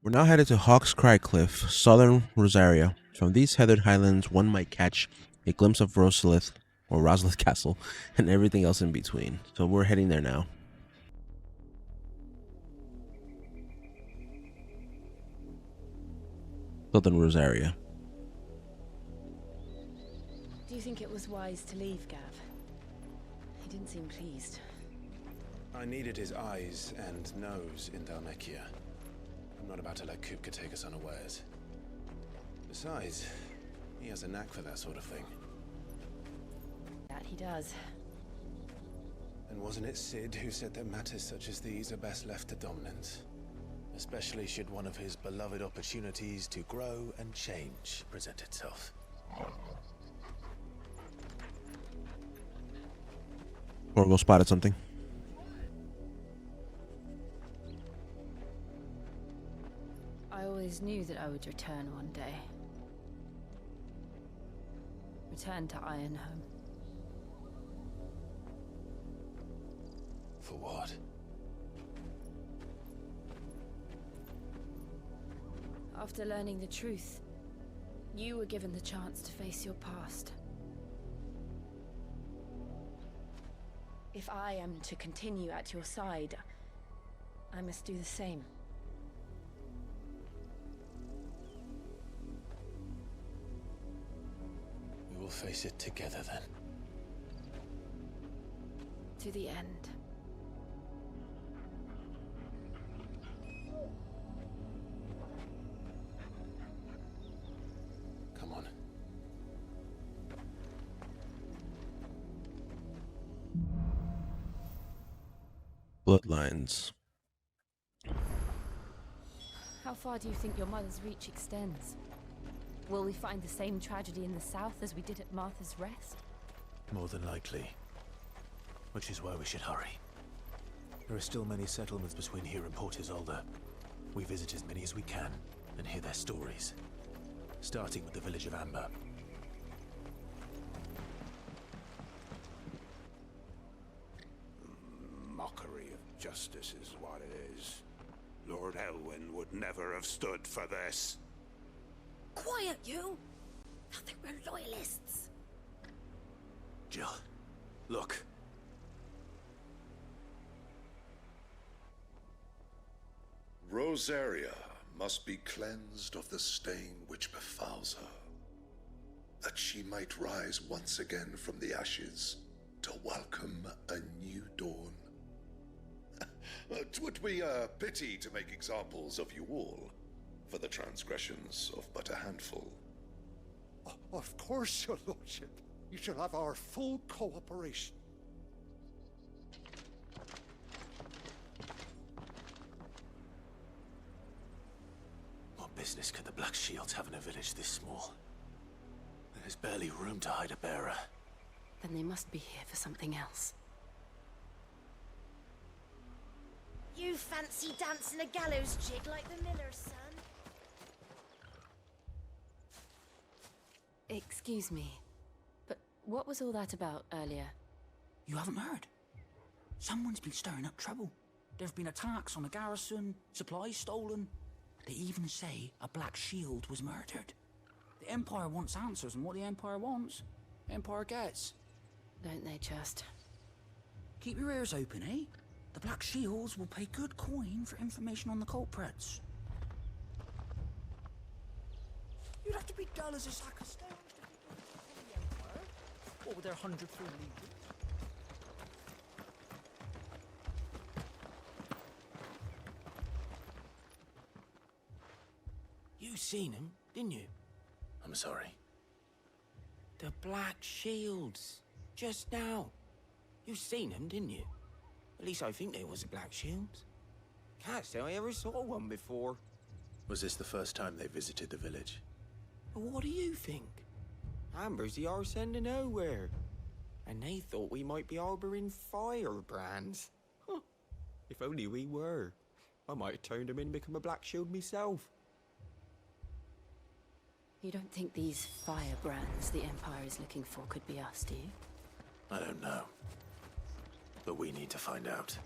We're now headed to Hawk's Cry Cliff, southern Rosaria. From these heathered highlands, one might catch a glimpse of Rosalith, or Rosalith Castle, and everything else in between. So we're heading there now. Southern Rosaria. Do you think it was wise to leave, Gav? He didn't seem pleased. I needed his eyes and nose in Dhalmekia. I'm not about to let Kupka take us unawares. Besides, he has a knack for that sort of thing. That he does. And wasn't it Sid who said that matters such as these are best left to dominance? Especially should one of his beloved opportunities to grow and change present itself. Orgo spotted something. I always knew that I would return one day. Return to Ironhome. For what? After learning the truth, you were given the chance to face your past. If I am to continue at your side, I must do the same. We will face it together then. To the end. Come on. Bloodlines. How far do you think your mother's reach extends? Will we find the same tragedy in the south as we did at Martha's Rest? More than likely. Which is why we should hurry. There are still many settlements between here and Port Isolde. We visit as many as we can and hear their stories. Starting with the village of Amber. Mockery of justice is what it is. Lord Elwyn would never have stood for this. Quiet, you! Thought they were loyalists. Jill, look. Rosaria must be cleansed of the stain which befouls her, that she might rise once again from the ashes to welcome a new dawn. 'Twould be a pity to make examples of you all, for the transgressions of but a handful. Of course, your lordship. You shall have our full cooperation. What business could the Black Shields have in a village this small? There's barely room to hide a bearer. Then they must be here for something else. You fancy dancing a gallows jig like the miller's son? Excuse me, but what was all that about earlier? You haven't heard? Someone's been stirring up trouble. There've been attacks on the garrison, supplies stolen. They even say a Black Shield was murdered. The Empire wants answers, and what the Empire wants, the Empire gets. Don't they just? Keep your ears open, eh? The Black Shields will pay good coin for information on the culprits. You'd have to be dull as a sack of stones to think of the Empire. What with their 100 free legions? You seen him, didn't you? I'm sorry. The Black Shields. Just now. You seen them, didn't you? At least I think there was a Black Shields. Can't say I ever saw one before. Was this the first time they visited the village? But what do you think? Amber's the arse end of nowhere. And they thought we might be harboring firebrands. Huh. If only we were. I might have turned them in and become a Black Shield myself. You don't think these firebrands the Empire is looking for could be us, do you? I don't know. But we need to find out.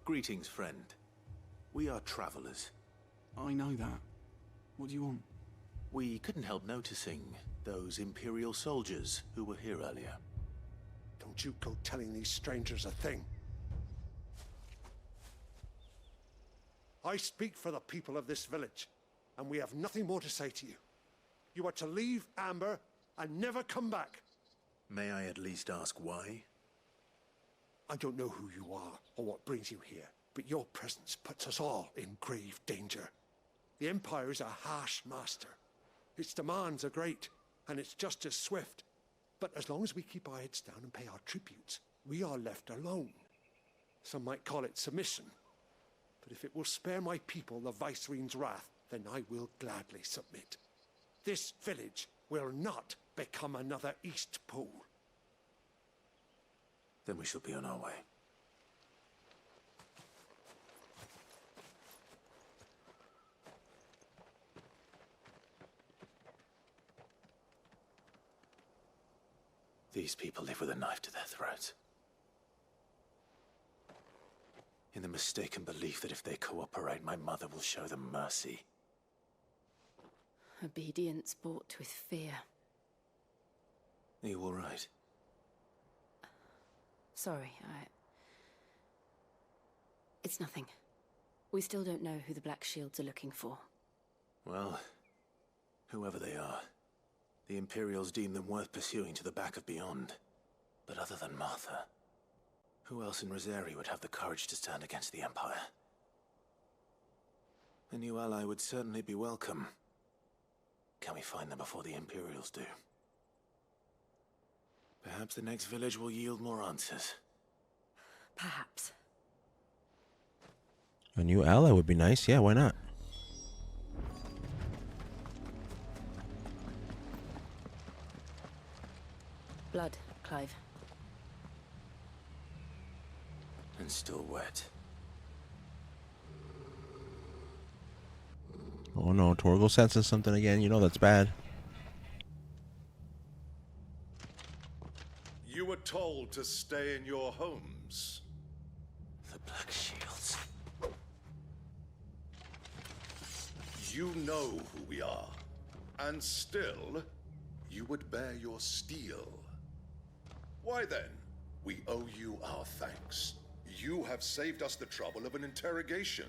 Greetings, friend. We are travelers. I know that. What do you want? We couldn't help noticing those Imperial soldiers who were here earlier. Don't you go telling these strangers a thing. I speak for the people of this village, and we have nothing more to say to you. You are to leave Amber and never come back. May I at least ask why? I don't know who you are or what brings you here, but your presence puts us all in grave danger. The Empire is a harsh master. Its demands are great, and its justice swift. But as long as we keep our heads down and pay our tributes, we are left alone. Some might call it submission. But if it will spare my people the Viceroy's wrath, then I will gladly submit. This village will not become another East Pool. Then we shall be on our way. These people live with a knife to their throats. In the mistaken belief that if they cooperate, my mother will show them mercy. Obedience bought with fear. Are you all right? Sorry, It's nothing. We still don't know who the Black Shields are looking for. Well, whoever they are, the Imperials deem them worth pursuing to the back of beyond. But other than Martha, who else in Rosaria would have the courage to stand against the Empire? A new ally would certainly be welcome. Can we find them before the Imperials do? Perhaps the next village will yield more answers. Perhaps. A new ally would be nice. Yeah, why not? Blood, Clive. And still wet. Oh no, Torgal senses something again. You know that's bad. You were told to stay in your homes. The Black Shields. You know who we are. And still, you would bear your steel. Why then? We owe you our thanks. You have saved us the trouble of an interrogation.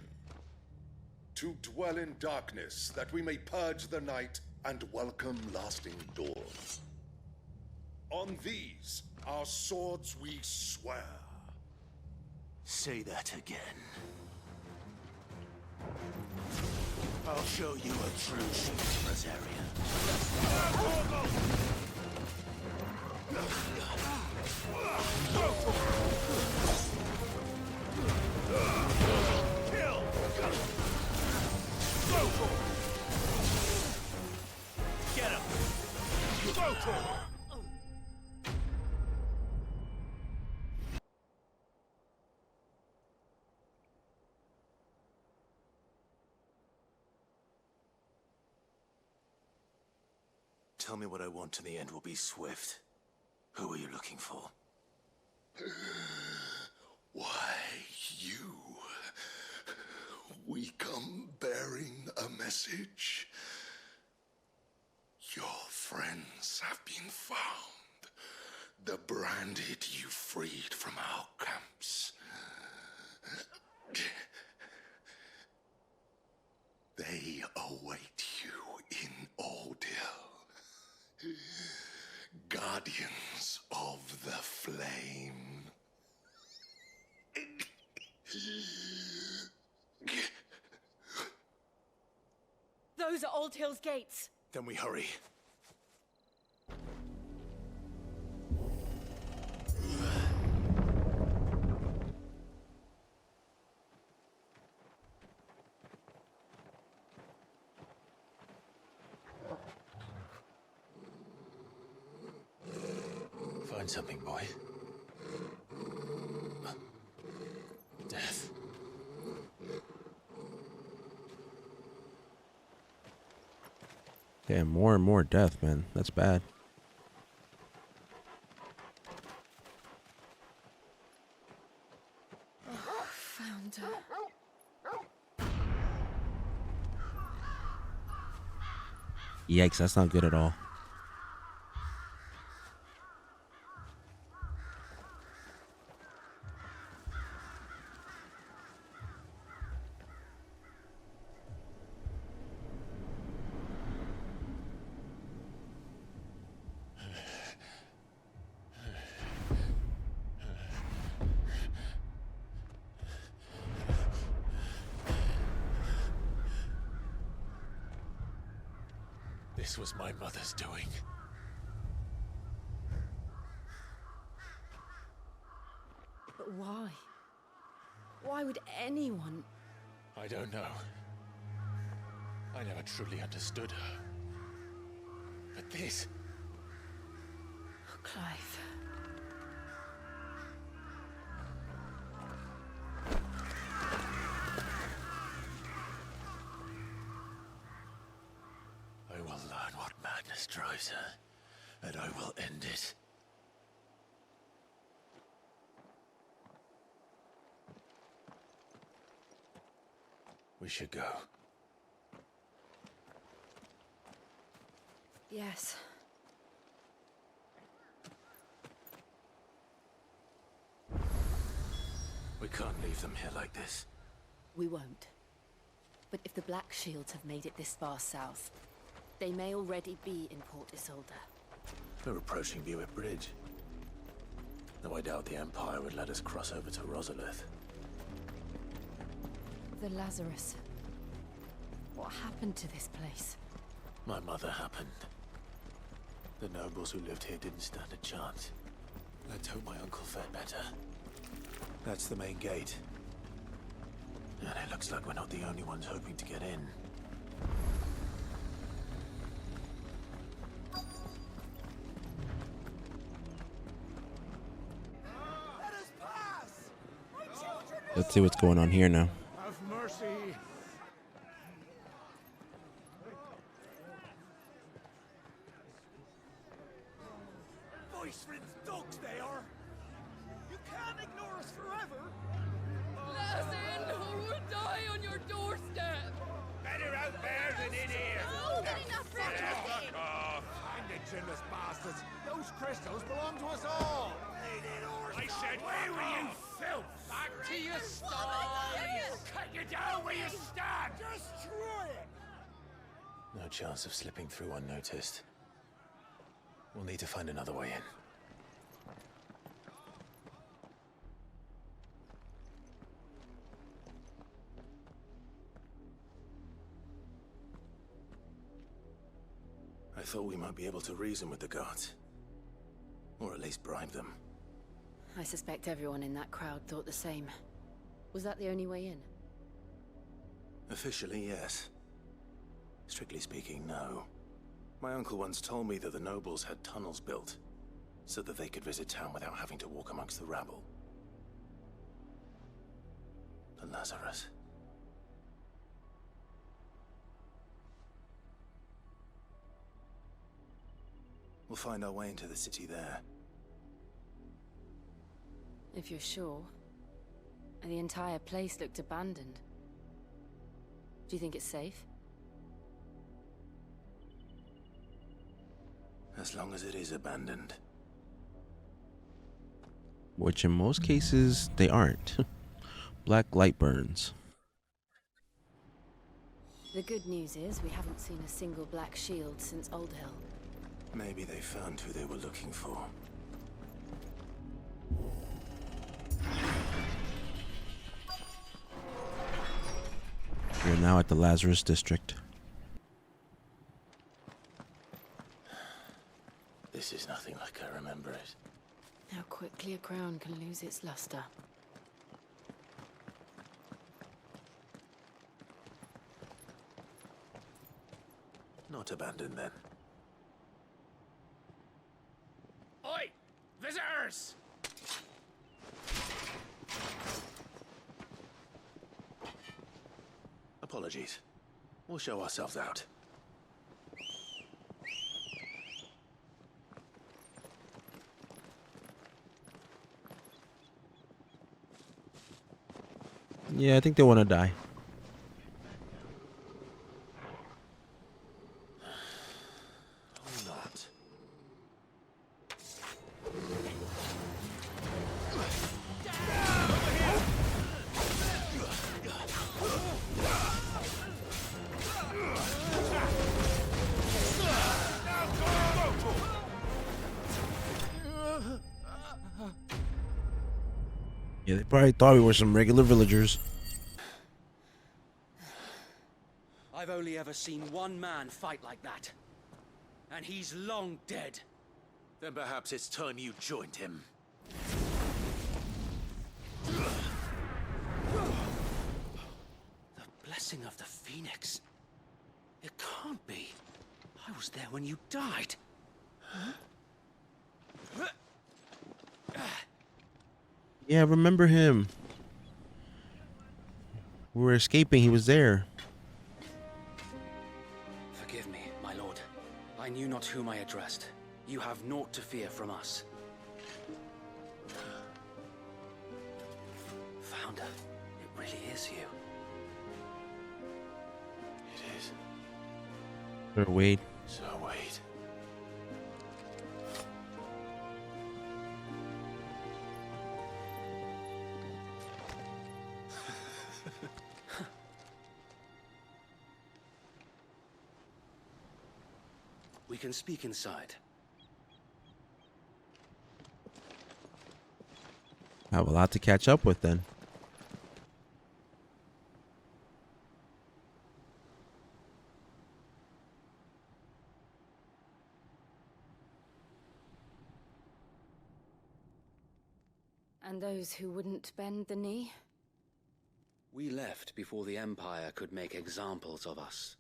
To dwell in darkness, that we may purge the night and welcome lasting dawn. On these, our swords we swear. Say that again. I'll show you a true shield of Rosaria. Get him! Go for it! Tell me what I want and the end will be swift. Who are you looking for? Why, you. We come bearing a message. Your friends have been found. The branded you freed from our camps. They await you in Ordeal. Guardians of the Flame. Those are Old Hill's gates. Then we hurry. Find something, boy. Death. Damn, more and more death, man. That's bad. Found her. Yikes, that's not good at all. This was my mother's doing. But why? Why would anyone? I don't know. I never truly understood her. But this... Oh, Clive. I will learn what madness drives her, and I will end it. We should go. Yes. We can't leave them here like this. We won't. But if the Black Shields have made it this far south, they may already be in Port Isolde. We're approaching Buick Bridge. Though I doubt the Empire would let us cross over to Rosalith. The Lazarus. What happened to this place? My mother happened. The nobles who lived here didn't stand a chance. Let's hope my uncle fared better. That's the main gate. And it looks like we're not the only ones hoping to get in. Let's see what's going on here now. Have mercy. Voice-ridden dogs they are. You can't ignore us forever. Let us in, or we'll die on your doorstep. Better out there than in here. Oh, get enough for Fuck off. Find the chinless bastards. Those crystals belong to us all. I said, where were you, filth? Back to your sties. Cut you down where you stand. Destroy it. No chance of slipping through unnoticed. We'll need to find another way in. I thought we might be able to reason with the guards. Or at least bribe them. I suspect everyone in that crowd thought the same. Was that the only way in? Officially, yes. Strictly speaking, no. My uncle once told me that the nobles had tunnels built, so that they could visit town without having to walk amongst the rabble. The Lazarus. We'll find our way into the city there. If you're sure. The entire place looked abandoned. Do you think it's safe? As long as it is abandoned. Which in most cases, they aren't. Black light burns. The good news is we haven't seen a single black shield since Old Hill. Maybe they found who they were looking for. We're now at the Lazarus district. This is nothing like I remember it. How quickly a crown can lose its luster. Not abandoned then. Oi! Visitors! Apologies. We'll show ourselves out. Yeah, I think they want to die. Yeah, they probably thought we were some regular villagers. I've only ever seen one man fight like that. And he's long dead. Then perhaps it's time you joined him. The blessing of the Phoenix. It can't be. I was there when you died. Yeah, I remember him. We were escaping. He was there. Forgive me, my lord. I knew not whom I addressed. You have naught to fear from us. Founder, it really is you. It is. Sir Wade. Sir Wade. We can speak inside. I have a lot to catch up with then. And those who wouldn't bend the knee? We left before the Empire could make examples of us,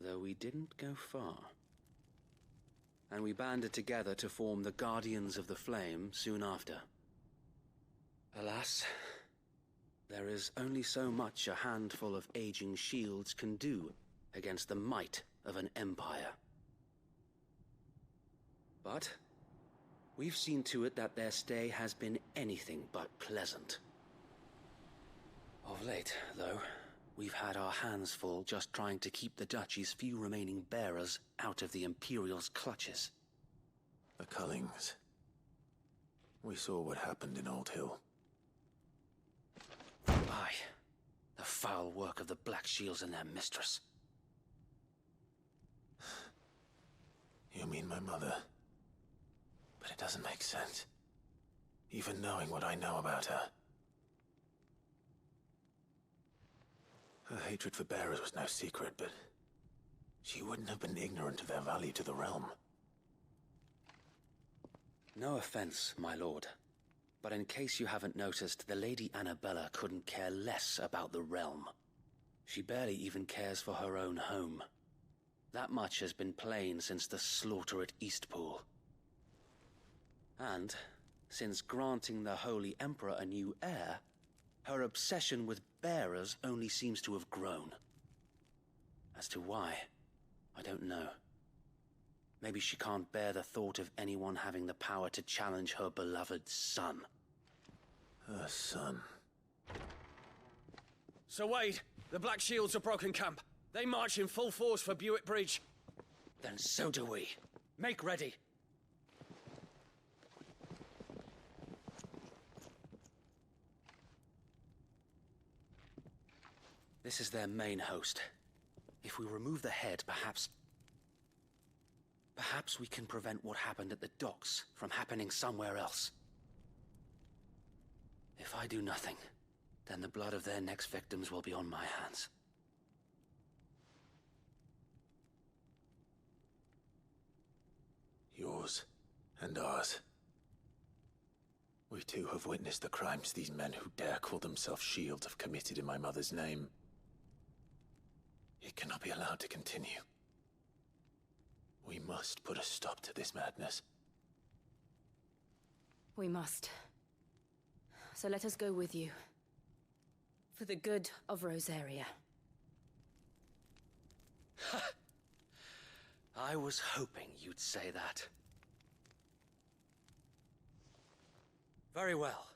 though we didn't go far. And we banded together to form the Guardians of the Flame soon after. Alas, there is only so much a handful of aging shields can do against the might of an empire. But we've seen to it that their stay has been anything but pleasant. Of late, though, we've had our hands full just trying to keep the Duchy's few remaining bearers out of the Imperial's clutches. The Cullings. We saw what happened in Old Hill. Aye, the foul work of the Black Shields and their mistress. You mean my mother? But it doesn't make sense. Even knowing what I know about her. Her hatred for bearers was no secret, but she wouldn't have been ignorant of their value to the realm. No offense, my lord, but in case you haven't noticed, the Lady Annabella couldn't care less about the realm. She barely even cares for her own home. That much has been plain since the slaughter at Eastpool. And, since granting the Holy Emperor a new heir, her obsession with bearers only seems to have grown. As to why, I don't know. Maybe she can't bear the thought of anyone having the power to challenge her beloved son. Her son. Sir Wade, the Black Shields have broken camp. They march in full force for Buick Bridge. Then so do we. Make ready. This is their main host. If we remove the head, perhaps we can prevent what happened at the docks from happening somewhere else. If I do nothing, then the blood of their next victims will be on my hands. Yours and ours. We too have witnessed the crimes these men who dare call themselves shields have committed in my mother's name. It cannot be allowed to continue. We must put a stop to this madness. We must. So let us go with you. For the good of Rosaria. I was hoping you'd say that. Very well.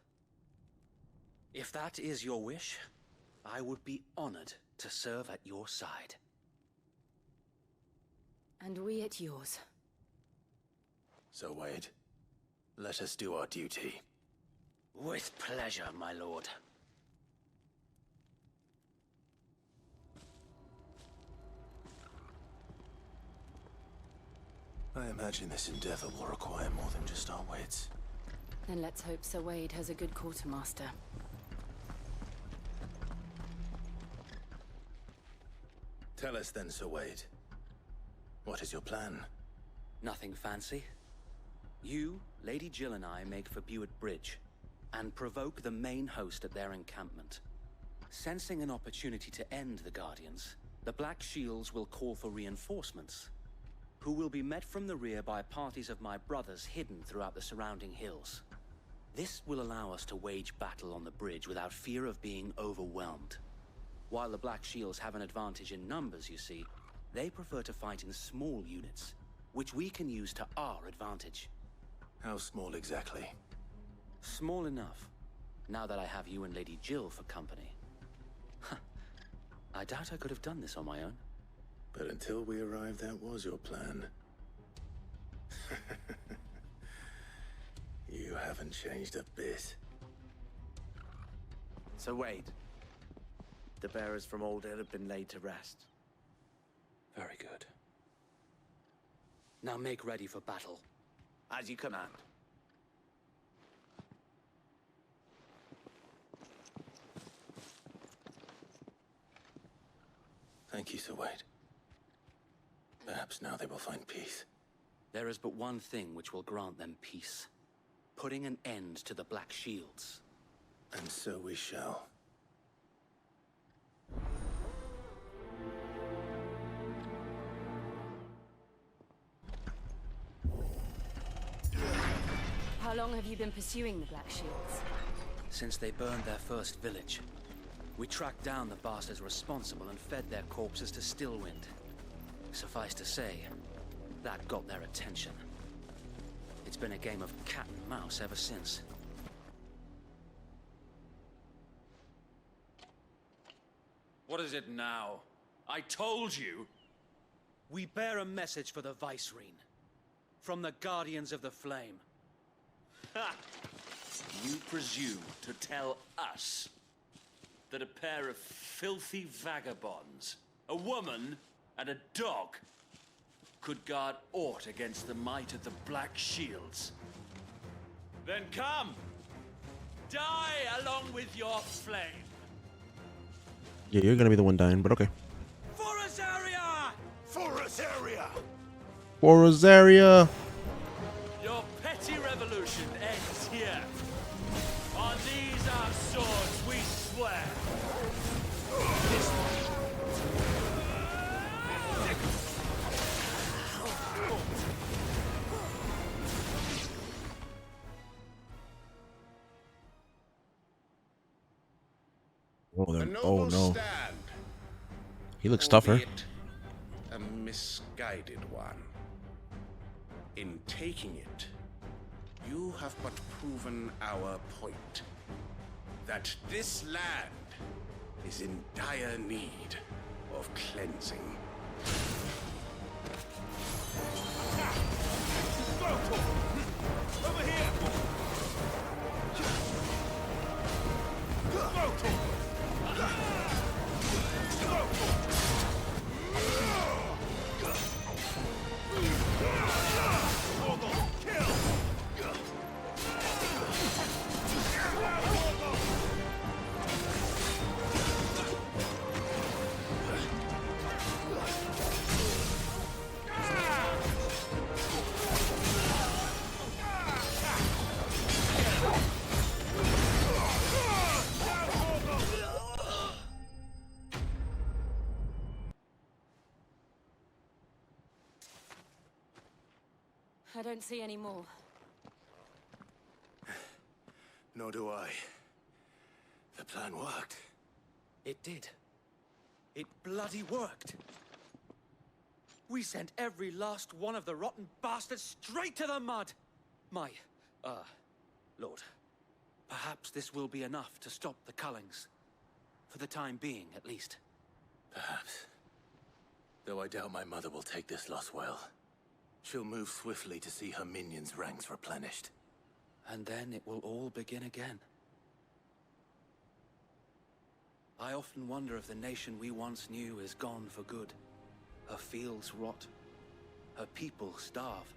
If that is your wish, I would be honored to serve at your side. And we at yours. So, Wade, let us do our duty. With pleasure, my lord. I imagine this endeavor will require more than just our wits. Then let's hope Sir Wade has a good quartermaster. Tell us then, Sir Wade. What is your plan? Nothing fancy. You, Lady Jill and I make for Buett Bridge and provoke the main host at their encampment. Sensing an opportunity to end the Guardians, the Black Shields will call for reinforcements, who will be met from the rear by parties of my brothers hidden throughout the surrounding hills. This will allow us to wage battle on the bridge without fear of being overwhelmed. While the Black Shields have an advantage in numbers, you see, they prefer to fight in small units, which we can use to our advantage. How small exactly? Small enough, now that I have you and Lady Jill for company. I doubt I could have done this on my own. But until we arrived, that was your plan. You haven't changed a bit. So Wade, the bearers from Old Hill have been laid to rest. Very good. Now make ready for battle. As you command. Thank you, Sir Wade. Perhaps now they will find peace. There is but one thing which will grant them peace. Putting an end to the Black Shields. And so we shall. How long have you been pursuing the Black Shields? Since they burned their first village. We tracked down the bastards responsible and fed their corpses to Stillwind. Suffice to say, that got their attention. It's been a game of cat and mouse ever since. What is it now? I told you! We bear a message for the Vicereine. From the Guardians of the Flame. Ha! You presume to tell us that a pair of filthy vagabonds, a woman and a dog, could guard aught against the might of the Black Shields? Then come! Die along with your flame! Yeah, you're gonna be the one dying, but okay. For Rosaria! For Rosaria! For Rosaria! Your petty revolution ends here. On these our swords we swear. Oh no. He looks tougher. Albeit a misguided one. In taking it, you have but proven our point. That this land is in dire need of cleansing. Over here! I don't see any more. Nor do I. The plan worked. It did. It bloody worked. We sent every last one of the rotten bastards straight to the mud. My, Lord, perhaps this will be enough to stop the Cullings. For the time being, at least. Perhaps. Though I doubt my mother will take this loss well. She'll move swiftly to see her minions' ranks replenished. And then it will all begin again. I often wonder if the nation we once knew is gone for good. Her fields rot. Her people starve.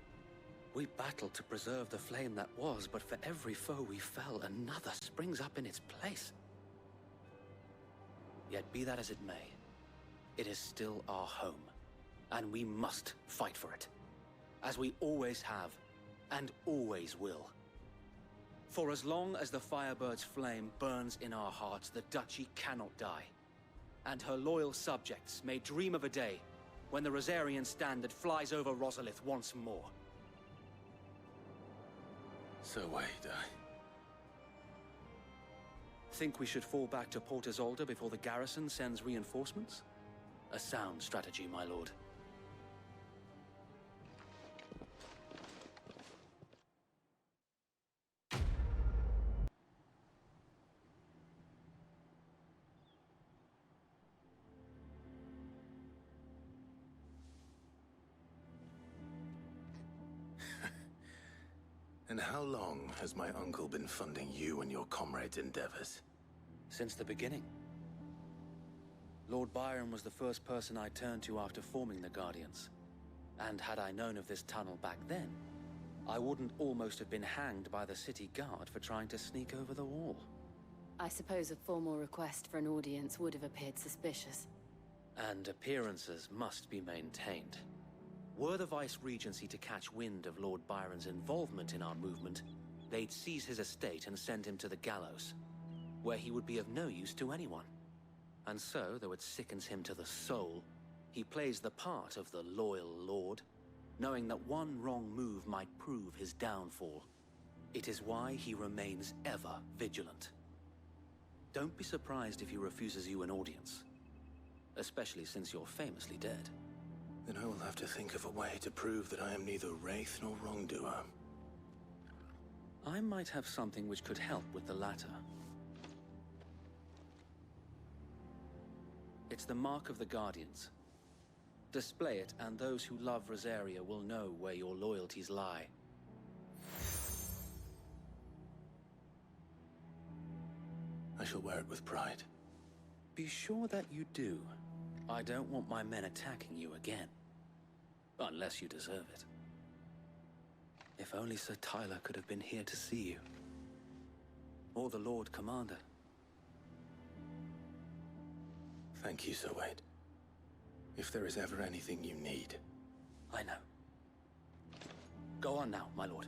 We battled to preserve the flame that was, but for every foe we fell, another springs up in its place. Yet be that as it may, it is still our home, and we must fight for it, as we always have, and always will. For as long as the Firebird's flame burns in our hearts, the Duchy cannot die, and her loyal subjects may dream of a day when the Rosarian standard flies over Rosalith once more. So wait, Think we should fall back to Port Isolde before the garrison sends reinforcements? A sound strategy, my lord. And how long has my uncle been funding you and your comrades' endeavors? Since the beginning. Lord Byron was the first person I turned to after forming the Guardians. And had I known of this tunnel back then, I wouldn't almost have been hanged by the city guard for trying to sneak over the wall. I suppose a formal request for an audience would have appeared suspicious. And appearances must be maintained. Were the Vice-Regency to catch wind of Lord Byron's involvement in our movement, they'd seize his estate and send him to the gallows, where he would be of no use to anyone. And so, though it sickens him to the soul, he plays the part of the loyal lord, knowing that one wrong move might prove his downfall. It is why he remains ever vigilant. Don't be surprised if he refuses you an audience, especially since you're famously dead. Then I will have to think of a way to prove that I am neither wraith nor wrongdoer. I might have something which could help with the latter. It's the mark of the Guardians. Display it, and those who love Rosaria will know where your loyalties lie. I shall wear it with pride. Be sure that you do. I don't want my men attacking you again. Unless you deserve it. If only Sir Tyler could have been here to see you. Or the Lord Commander. Thank you, Sir Wade. If there is ever anything you need. I know. Go on now, my lord.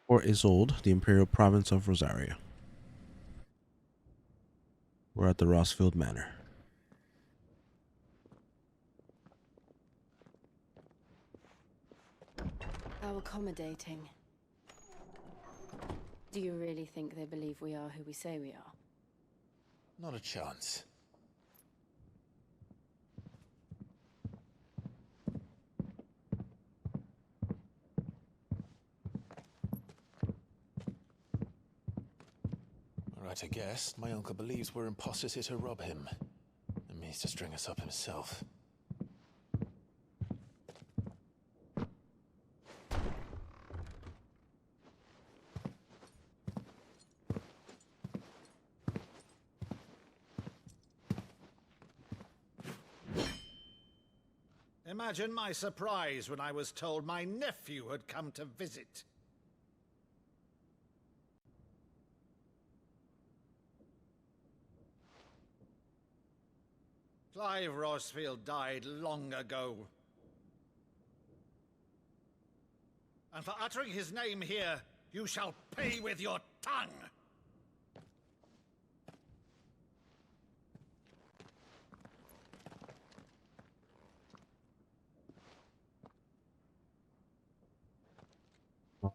Port Isolde, the Imperial Province of Rosaria. We're at the Rossfield Manor. How accommodating. Do you really think they believe we are who we say we are? Not a chance. Right, I guess. My uncle believes we're imposters here to rob him. And means to string us up himself. Imagine my surprise when I was told my nephew had come to visit. Clive Rossfield died long ago. And for uttering his name here, you shall pay with your tongue!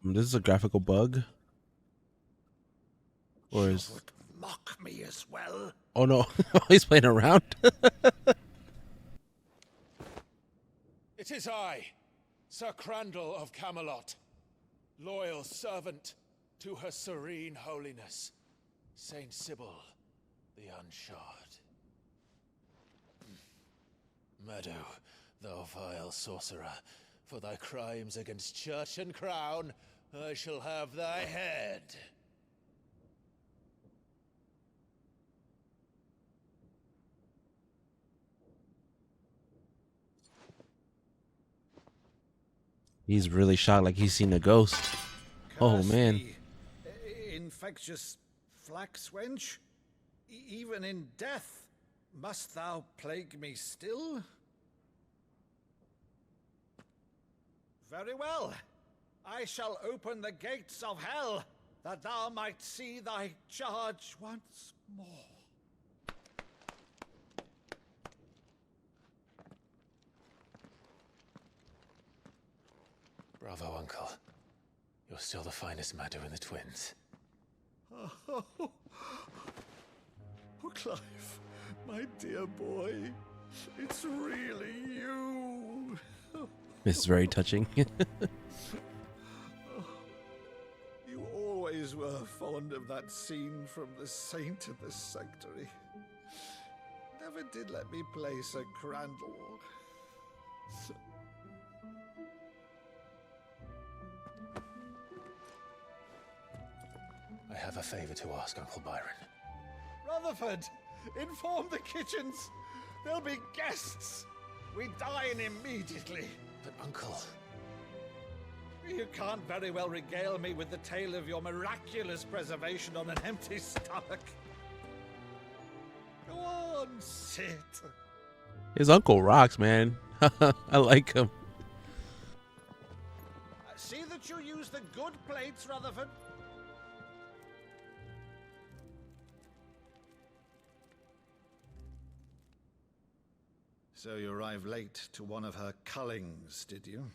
This is a graphical bug? Or is... You would mock me as well? Oh no, he's playing around. It is I, Sir Crandall of Camelot, loyal servant to Her Serene Holiness, Saint Sybil the Unshod. Meadow, thou vile sorcerer, for thy crimes against church and crown, I shall have thy head. He's really shocked, like he's seen a ghost. Oh man. Thee, infectious flax wench, even in death, must thou plague me still? Very well. I shall open the gates of hell, that thou might see thy charge once more. Bravo, Uncle. You're still the finest Maddu in the twins. Oh, Clive, my dear boy, it's really you. This is very touching. You always were fond of that scene from The Saint of the Sanctuary. Never did let me play Sir Crandall. I have a favor to ask, Uncle Byron. Rutherford, inform the kitchens. There'll be guests. We dine immediately. But, Uncle... You can't very well regale me with the tale of your miraculous preservation on an empty stomach. Go on, sit. His uncle rocks, man. I like him. See that you use the good plates, Rutherford. So you arrived late to one of her cullings, did you?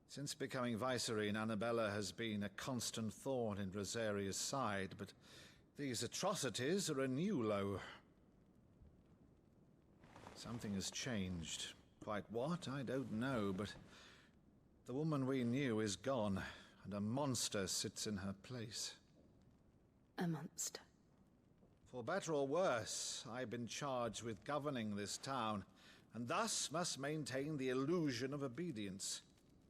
Since becoming Vicereine, Annabella has been a constant thorn in Rosaria's side, but these atrocities are a new low. Something has changed. Quite what, I don't know, but the woman we knew is gone, and a monster sits in her place. A monster. For better or worse, I've been charged with governing this town, and thus must maintain the illusion of obedience.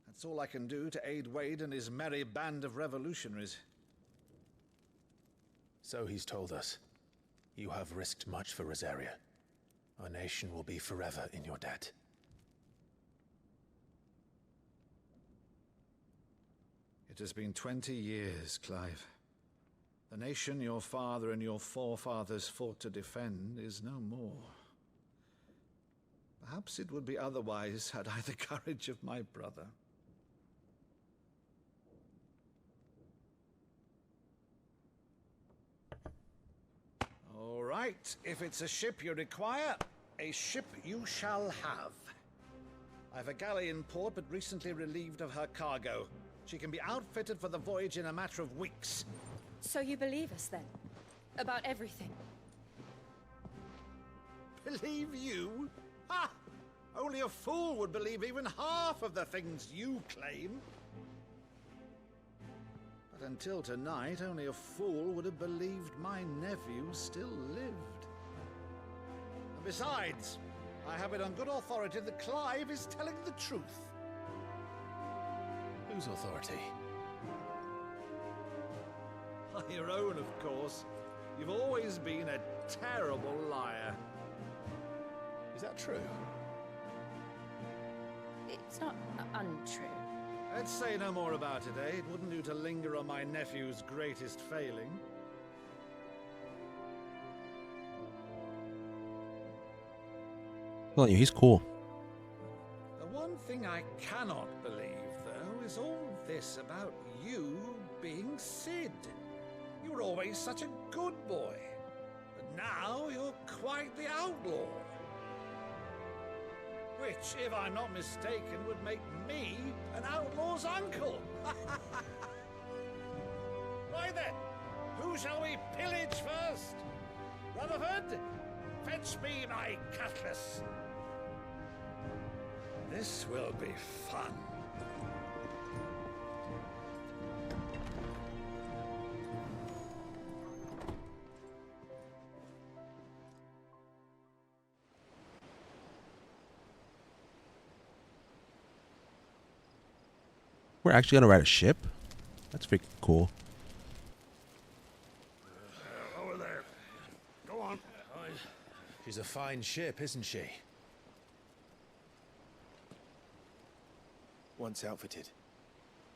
That's all I can do to aid Wade and his merry band of revolutionaries. So he's told us. You have risked much for Rosaria. Our nation will be forever in your debt. It has been 20 years, Clive. The nation your father and your forefathers fought to defend is no more. Perhaps it would be otherwise had I the courage of my brother. All right, if it's a ship you require, a ship you shall have. I've a galley in port, but recently relieved of her cargo. She can be outfitted for the voyage in a matter of weeks. So you believe us then? About everything? Believe you? Ha! Only a fool would believe even half of the things you claim. But until tonight, only a fool would have believed my nephew still lived. And besides, I have it on good authority that Clive is telling the truth. Whose authority? Your own, of course. You've always been a terrible liar. Is that true? It's not untrue. Let's say no more about it, eh? It wouldn't do to linger on my nephew's greatest failing. Well, he's cool. The one thing I cannot believe, though, is all this about you being Sid. You were always such a good boy, but now you're quite the outlaw. Which, if I'm not mistaken, would make me an outlaw's uncle. Why then, who shall we pillage first? Rutherford, fetch me my cutlass. This will be fun. We're actually gonna ride a ship? That's freaking cool. Over there. Go on. She's a fine ship, isn't she? Once outfitted,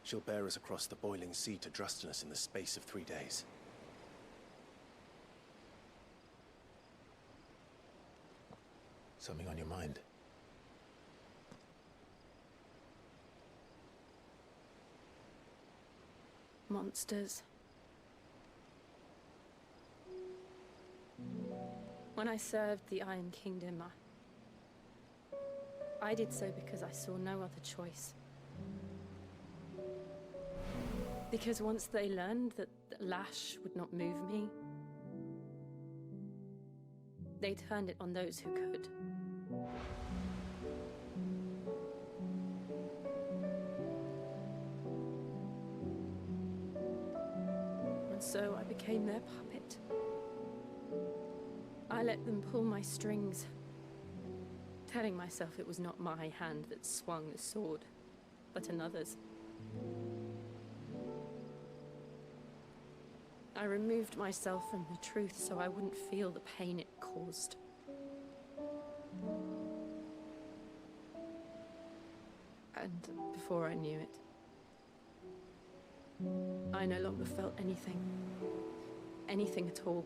she'll bear us across the boiling sea to Drustinus in the space of 3 days. Something on your mind? Monsters. When I served the Iron Kingdom, I did so because I saw no other choice. Because once they learned that the lash would not move me, they turned it on those who could. And so I became their puppet. I let them pull my strings, telling myself it was not my hand that swung the sword, but another's. I removed myself from the truth so I wouldn't feel the pain it caused. And before I knew it, I no longer felt anything. Anything at all.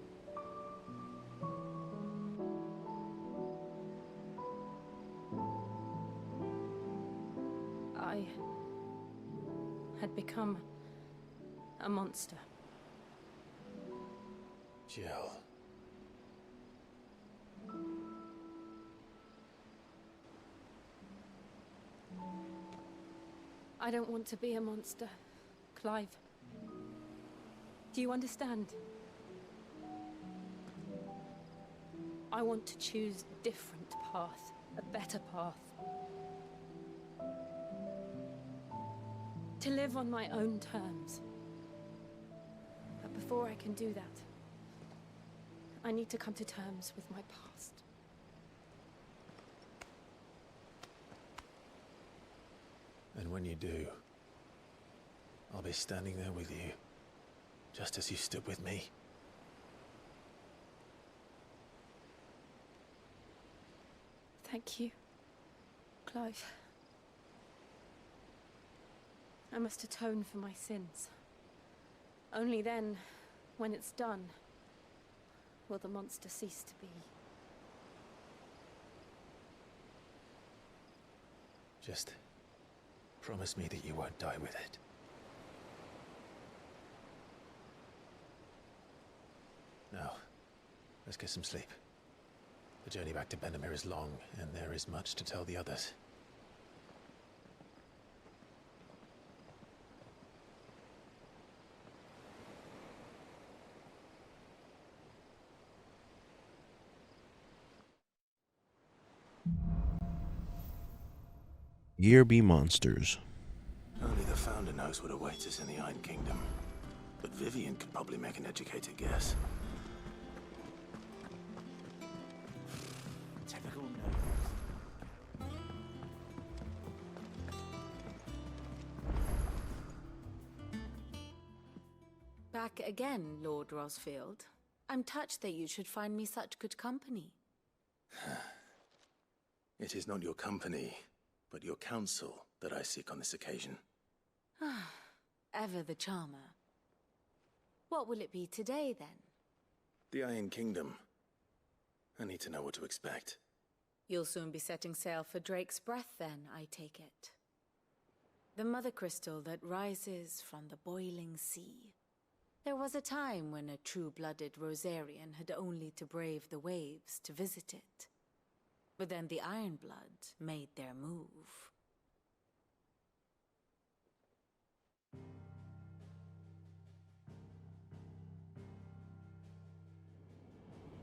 I had become a monster. Jill. I don't want to be a monster, Clive. Do you understand? I want to choose a different path, a better path. To live on my own terms. But before I can do that, I need to come to terms with my past. And when you do, I'll be standing there with you, just as you stood with me. Thank you, Clive. I must atone for my sins. Only then, when it's done, will the monster cease to be. Just promise me that you won't die with it. Now, let's get some sleep. The journey back to Benamir is long, and there is much to tell the others. Year B monsters. Only the Founder knows what awaits us in the Iron Kingdom. But Vivian could probably make an educated guess. Typical Back again, Lord Rosfield. I'm touched that you should find me such good company. It is not your company, but your counsel that I seek on this occasion. Ever the charmer. What will it be today, then? The Iron Kingdom. I need to know what to expect. You'll soon be setting sail for Drake's Breath, then, I take it. The mother crystal that rises from the boiling sea. There was a time when a true-blooded Rosarian had only to brave the waves to visit it. But then the Ironblood made their move.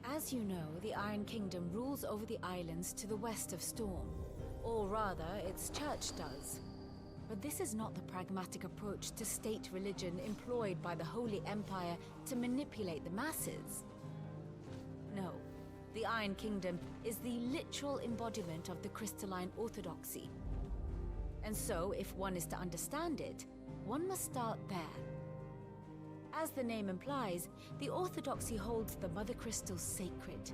As you know, the Iron Kingdom rules over the islands to the west of Storm. Or rather, its church does. But this is not the pragmatic approach to state religion employed by the Holy Empire to manipulate the masses. No, the Iron Kingdom is the literal embodiment of the crystalline orthodoxy. And so, if one is to understand it, one must start there. As the name implies, the orthodoxy holds the Mother Crystal sacred.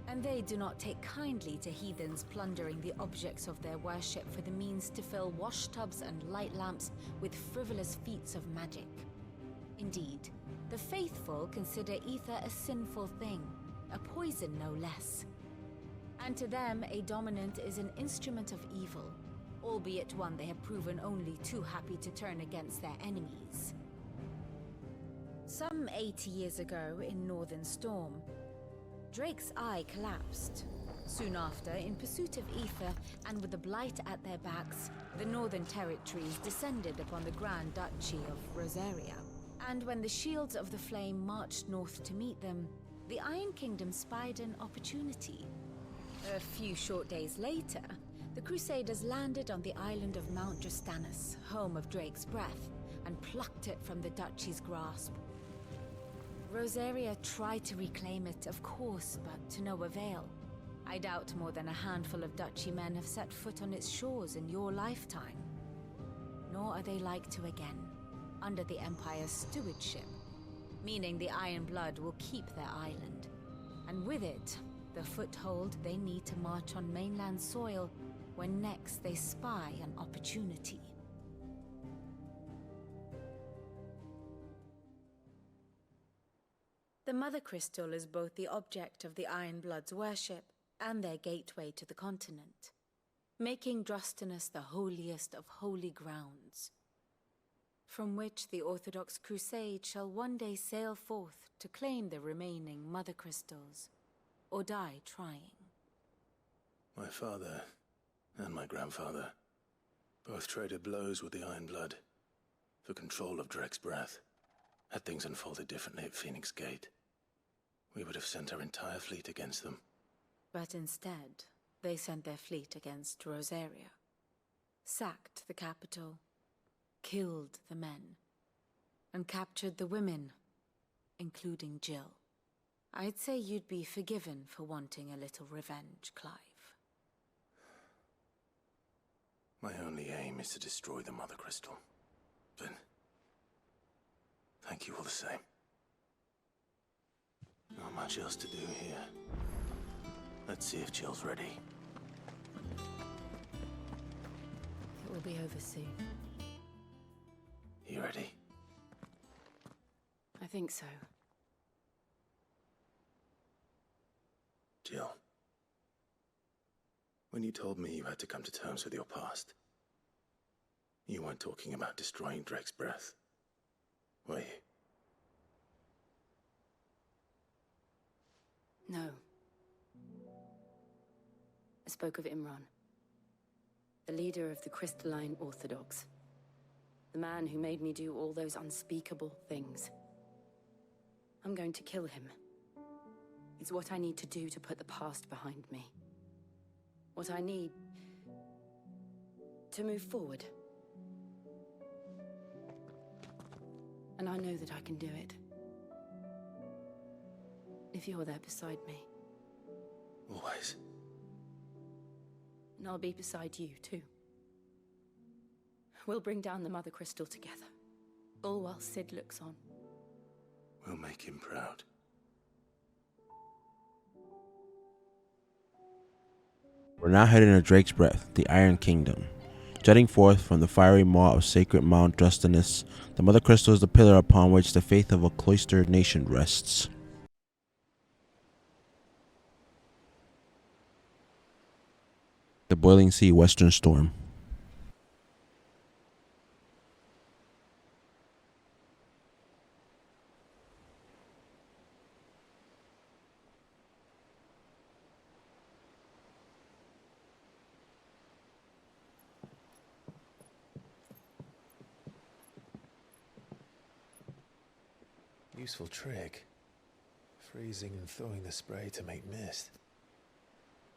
And they do not take kindly to heathens plundering the objects of their worship for the means to fill washtubs and light lamps with frivolous feats of magic. Indeed, the faithful consider ether a sinful thing, a poison no less. And to them, a dominant is an instrument of evil, albeit one they have proven only too happy to turn against their enemies. Some 80 years ago in Northern Storm, Drake's eye collapsed. Soon after, in pursuit of ether and with the blight at their backs, the Northern Territories descended upon the Grand Duchy of Rosaria. And when the Shields of the Flame marched north to meet them, the Iron Kingdom spied an opportunity. A few short days later, the Crusaders landed on the island of Mount Drastanus, home of Drake's breath, and plucked it from the Duchy's grasp. Rosaria tried to reclaim it, of course, but to no avail. I doubt more than a handful of Duchy men have set foot on its shores in your lifetime. Nor are they like to again, under the Empire's stewardship, meaning the Iron Blood will keep their island, and with it, the foothold they need to march on mainland soil when next they spy an opportunity. The Mother Crystal is both the object of the Iron Blood's worship and their gateway to the continent, making Drastanus the holiest of holy grounds, from which the Orthodox Crusade shall one day sail forth to claim the remaining Mother Crystals, or die trying. My father and my grandfather both traded blows with the Iron Blood for control of Drake's breath. Had things unfolded differently at Phoenix Gate, we would have sent our entire fleet against them. But instead, they sent their fleet against Rosaria, sacked the capital, killed the men, and captured the women, including Jill. I'd say you'd be forgiven for wanting a little revenge, Clive. My only aim is to destroy the Mother Crystal. But thank you all the same. Not much else to do here. Let's see if Jill's ready. It will be over soon. You ready? I think so. Jill. When you told me you had to come to terms with your past, you weren't talking about destroying Drake's breath, were you? No. I spoke of Imran, the leader of the Crystalline Orthodox. The man who made me do all those unspeakable things. I'm going to kill him. It's what I need to do to put the past behind me. What I need to move forward. And I know that I can do it. If you're there beside me. Always. And I'll be beside you, too. We'll bring down the Mother Crystal together. All while Sid looks on. We'll make him proud. We're now heading to Drake's Breath, the Iron Kingdom. Jutting forth from the fiery maw of sacred Mount Drastanus, the Mother Crystal is the pillar upon which the faith of a cloistered nation rests. The Boiling Sea Western Storm. Useful trick. Freezing and thawing the spray to make mist.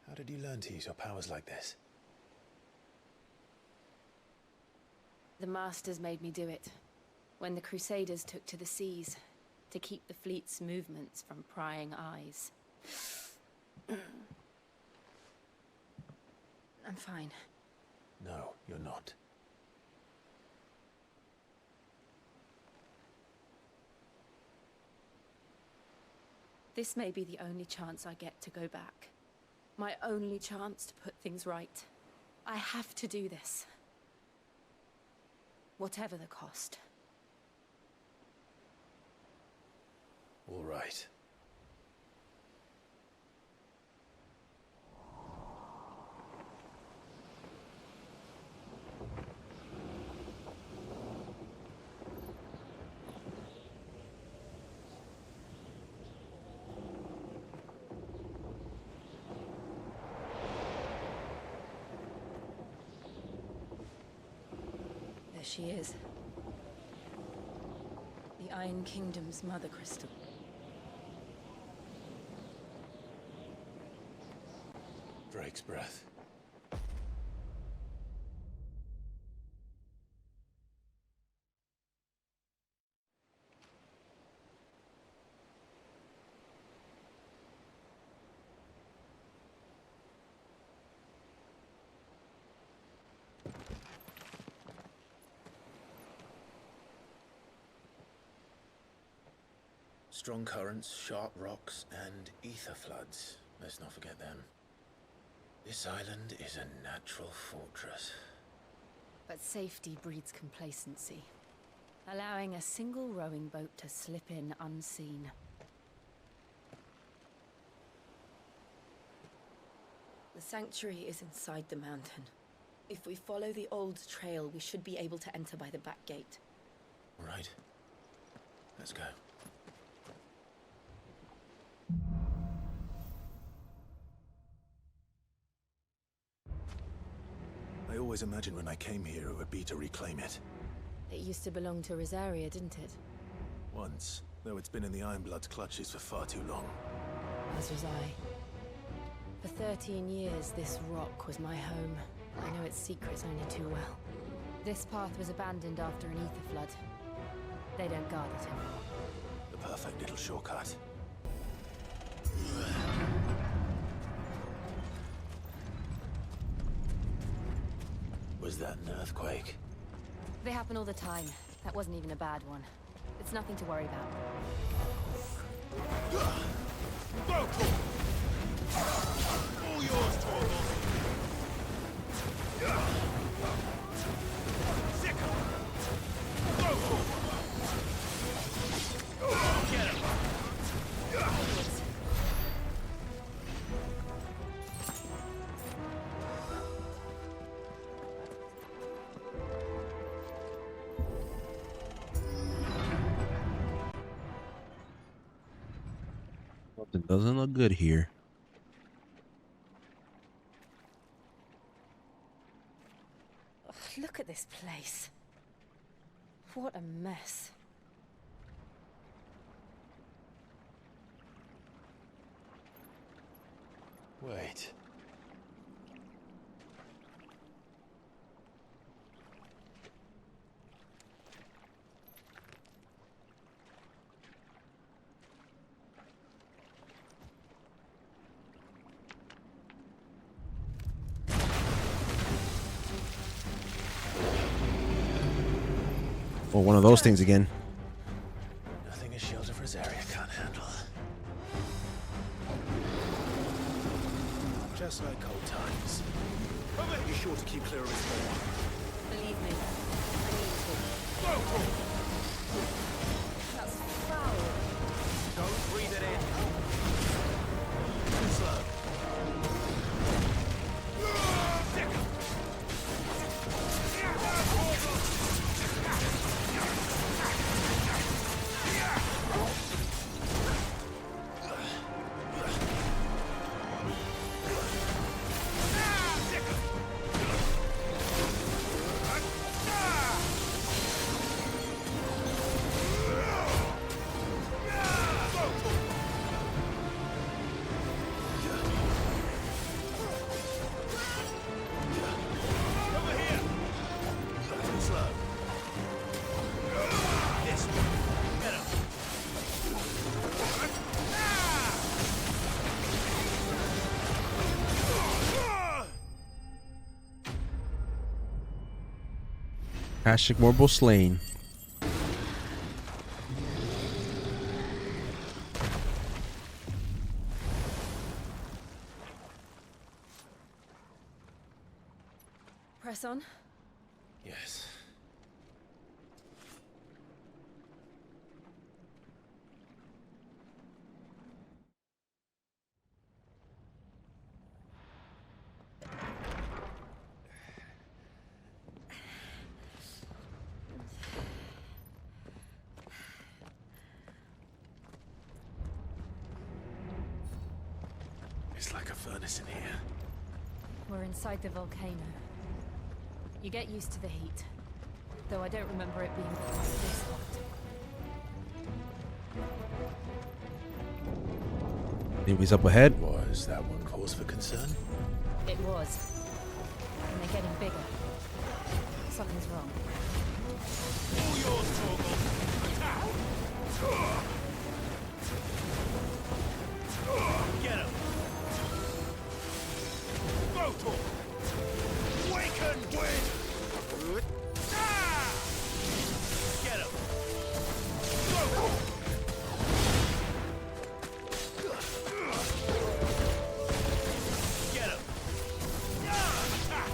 How did you learn to use your powers like this? The Masters made me do it. When the Crusaders took to the seas, to keep the fleet's movements from prying eyes. I'm fine. No, you're not. This may be the only chance I get to go back. My only chance to put things right. I have to do this. Whatever the cost. All right. There she is. The Iron Kingdom's Mother Crystal. Drake's breath. Strong currents, sharp rocks, and ether floods. Let's not forget them. This island is a natural fortress. But safety breeds complacency, allowing a single rowing boat to slip in unseen. The sanctuary is inside the mountain. If we follow the old trail, we should be able to enter by the back gate. All right. Let's go. I always imagined when I came here it would be to reclaim it. It used to belong to Rosaria, didn't it? Once, though it's been in the Ironblood's clutches for far too long. As was I. For 13 years, this rock was my home. I know its secrets only too well. This path was abandoned after an ether flood. They don't guard it anymore. The perfect little shortcut. Was that an earthquake? They happen all the time. That wasn't even a bad one. It's nothing to worry about. All yours, Torvald! Sick! Get him! Something doesn't look good here. Ugh, look at this place. What a mess. Wait. Oh, one of those things again. Nothing a shield of Rosaria can't handle. Just like old times. Be sure to keep clear of his door. Believe me, I need to. That's foul. Don't breathe it in. Too slow. Hashtag Morbo slain. Press on? Yes. It's like a furnace in here. We're inside the volcano. You get used to the heat. Though I don't remember it being this hot. Enemies up ahead. Was that one cause for concern? It was. And they're getting bigger. Something's wrong. All yours, Torgal. Attack! Get him! Go, Torgal! Waken wind! Ah! Get him! Go! Get him! Attack!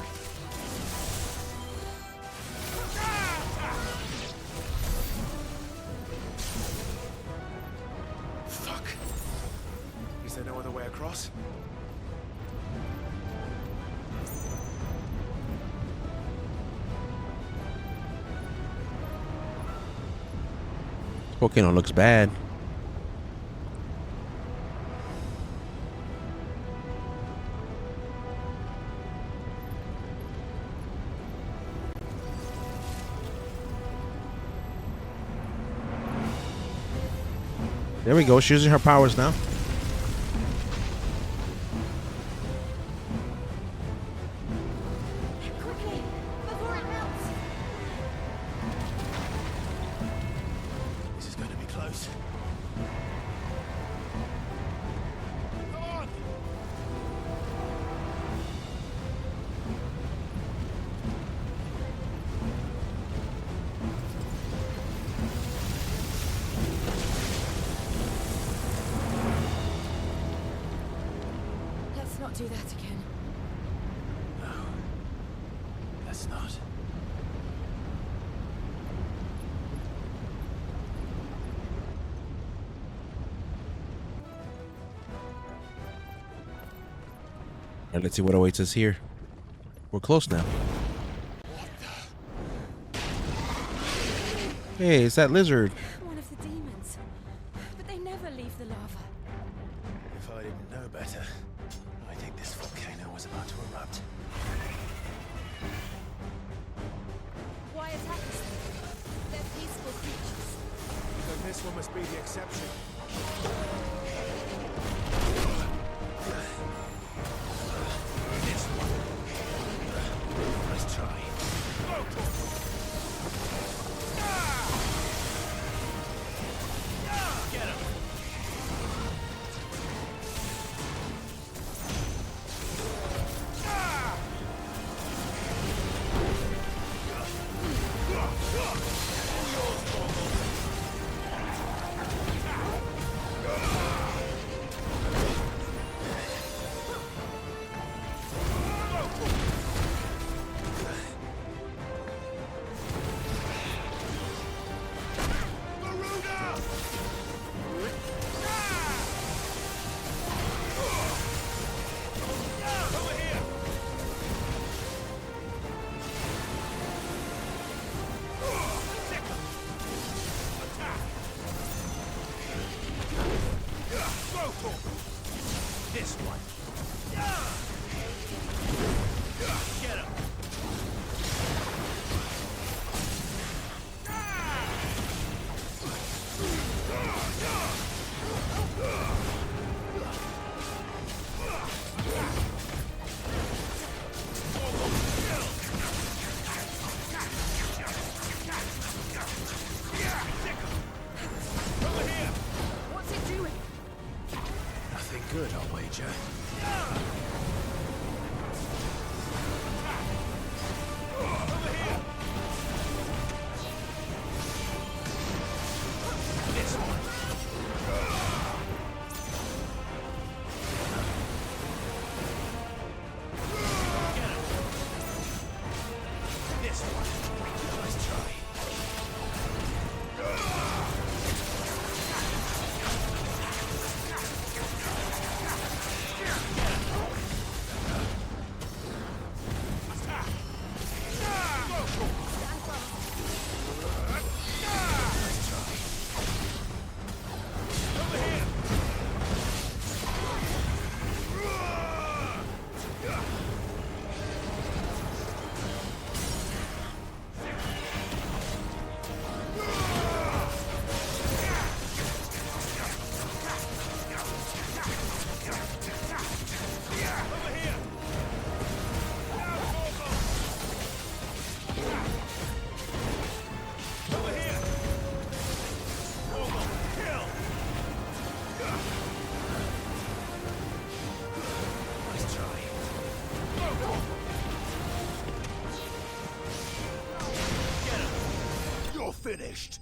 Fuck. Is there no other way across? Volcano looks bad. There we go. She's using her powers now. Quickly, before it melts. This is going to be close. Come on! Let's not do that again. No. Let's not. All right, let's see what awaits us here. We're close now. Hey, it's that lizard. One of the demons. But they never leave the lava. If I didn't know better, I think this volcano was about to erupt. Why attack us? They're peaceful creatures. Then this one must be the exception. This one. Let's try. Get him! This one. Get him! Over here! What's it doing? Nothing good, I'll wager. Over here! This one. Get him! finished.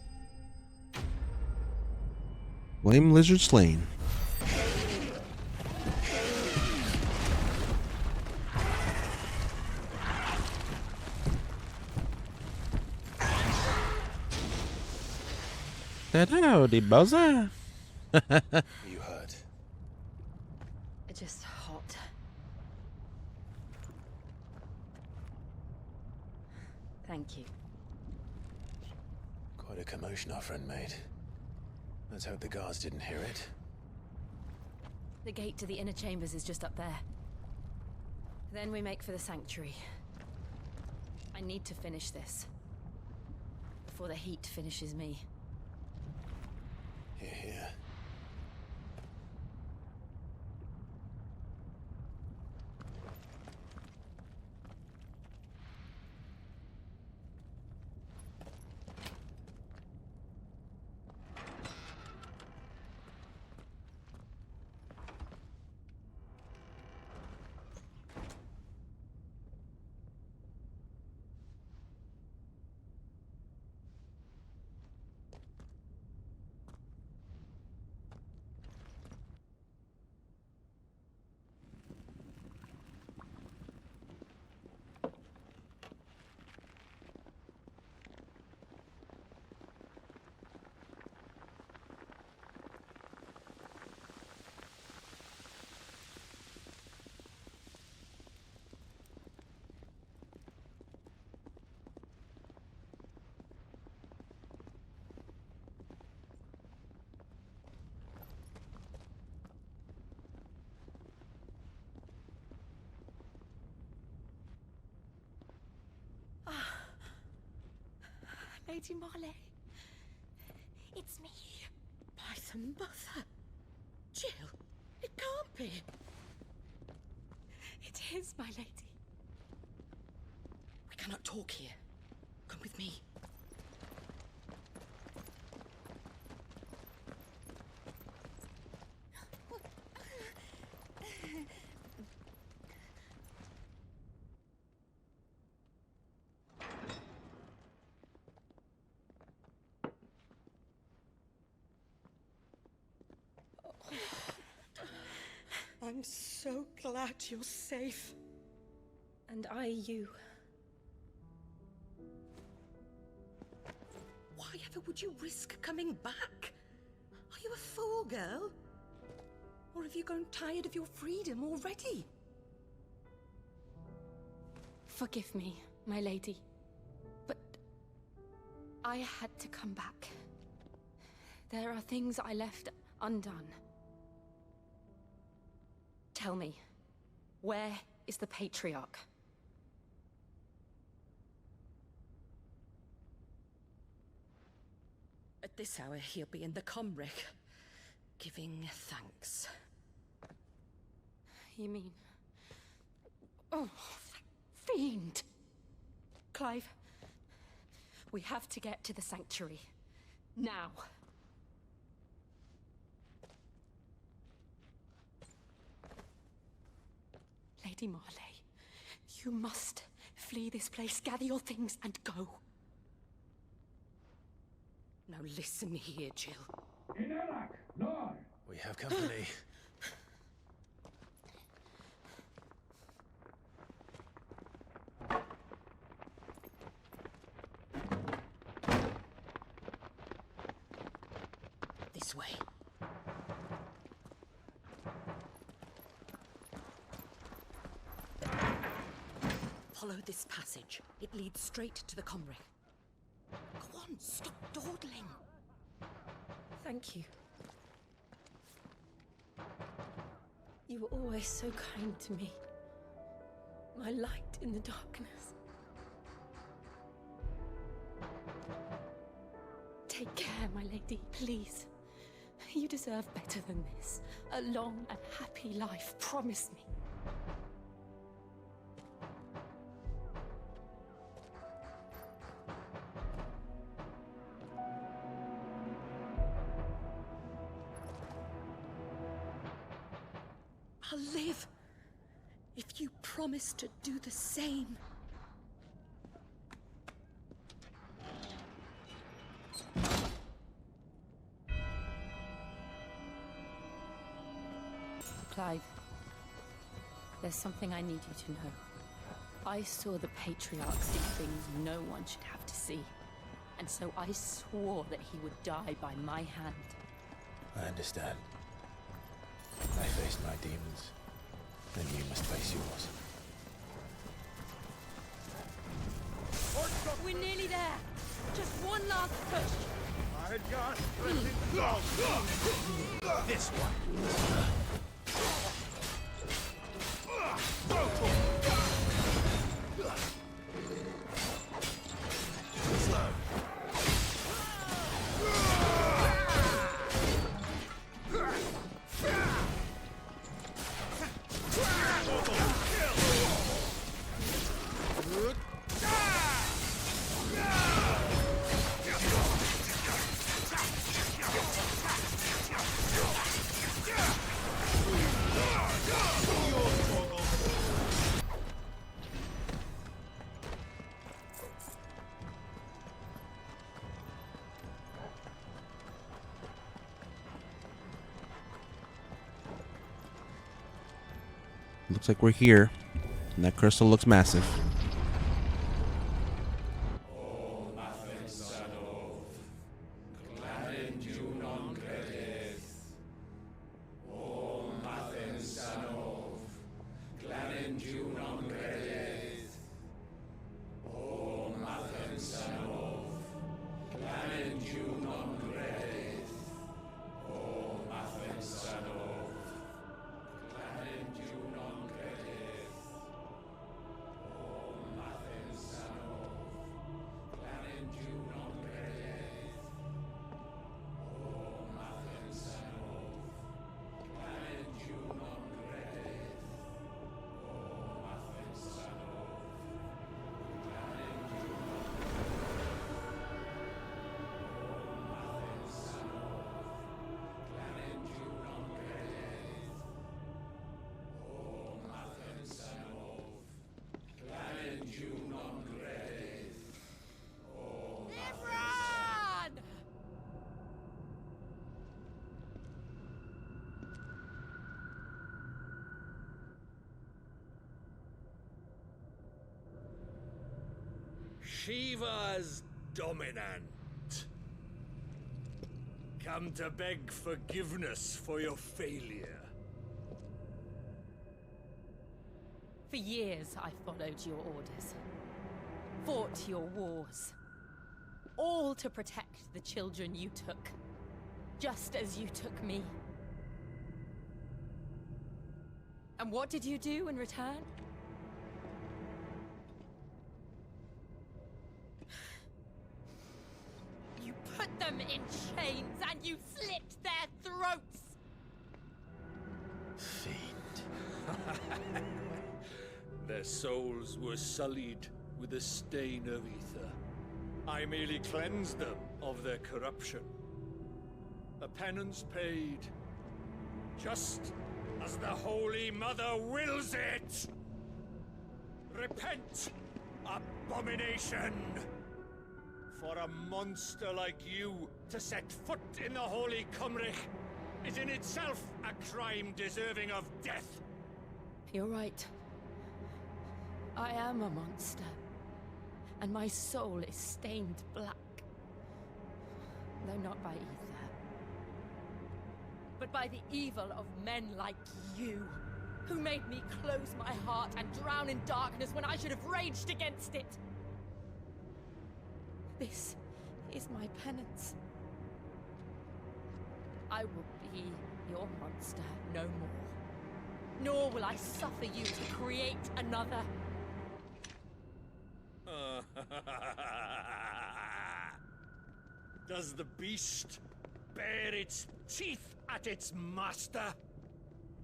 Flame lizard slain. Howdy, Bowser. You hurt? Just hot. Thank you. Quite a commotion our friend made. Let's hope the guards didn't hear it. The gate to the inner chambers is just up there. Then we make for the sanctuary. I need to finish this. Before the heat finishes me. Here, here. Lady Marley. It's me. By the mother. Jill, it can't be. It is, my lady. We cannot talk here. Come with me. I'm so glad you're safe. And I you. Why ever would you risk coming back? Are you a fool, girl? Or have you grown tired of your freedom already? Forgive me, my lady. But I had to come back. There are things I left undone. Tell me, where is the Patriarch? At this hour, he'll be in the Comric, giving thanks. You mean... Oh, that fiend! Clive, we have to get to the sanctuary. Now. Lady Marley, you must flee this place, gather your things, and go. Now listen here, Jill. We have company. This way. Follow this passage. It leads straight to the Comric. Go on, stop dawdling. Thank you. You were always so kind to me. My light in the darkness. Take care, my lady, please. You deserve better than this. A long and happy life, promise me. I'll live if you promise to do the same. Clive, there's something I need you to know. I saw the Patriarch see things no one should have to see. And so I swore that he would die by my hand. I understand. I faced my demons, and you must face yours. We're nearly there. Just one last push. I got this one. Looks like we're here, and that crystal looks massive. Shiva's dominant. Come to beg forgiveness for your failure. For years, I followed your orders. Fought your wars. All to protect the children you took. Just as you took me. And what did you do in return? You put them in chains and you slit their throats! Fiend. Their souls were sullied with the stain of ether. I merely cleansed them of their corruption. A penance paid, just as the Holy Mother wills it! Repent, abomination! For a monster like you to set foot in the Holy Cymric is in itself a crime deserving of death. You're right. I am a monster. And my soul is stained black. Though not by ether. But by the evil of men like you, who made me close my heart and drown in darkness when I should have raged against it. This is my penance. I will be your monster no more. Nor will I suffer you to create another. Does the beast bare its teeth at its master?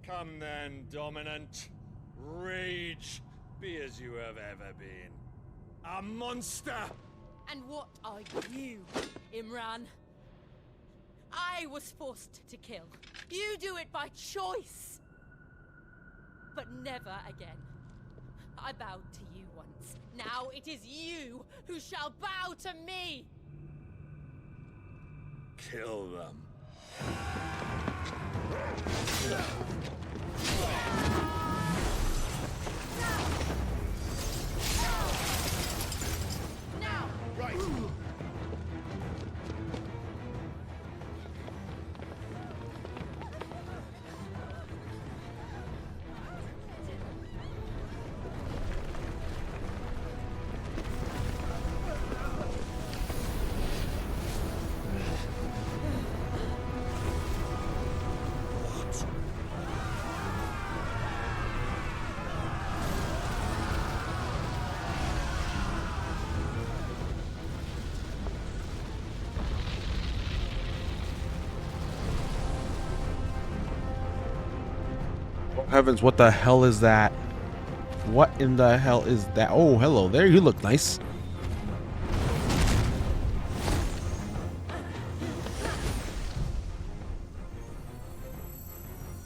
Come then, dominant. Rage, be as you have ever been. A monster! And what are you, Imran? I was forced to kill. You do it by choice. But never again. I bowed to you once. Now it is you who shall bow to me! Kill them. Heavens, what the hell is that? What in the hell is that? Oh, hello there. You look nice.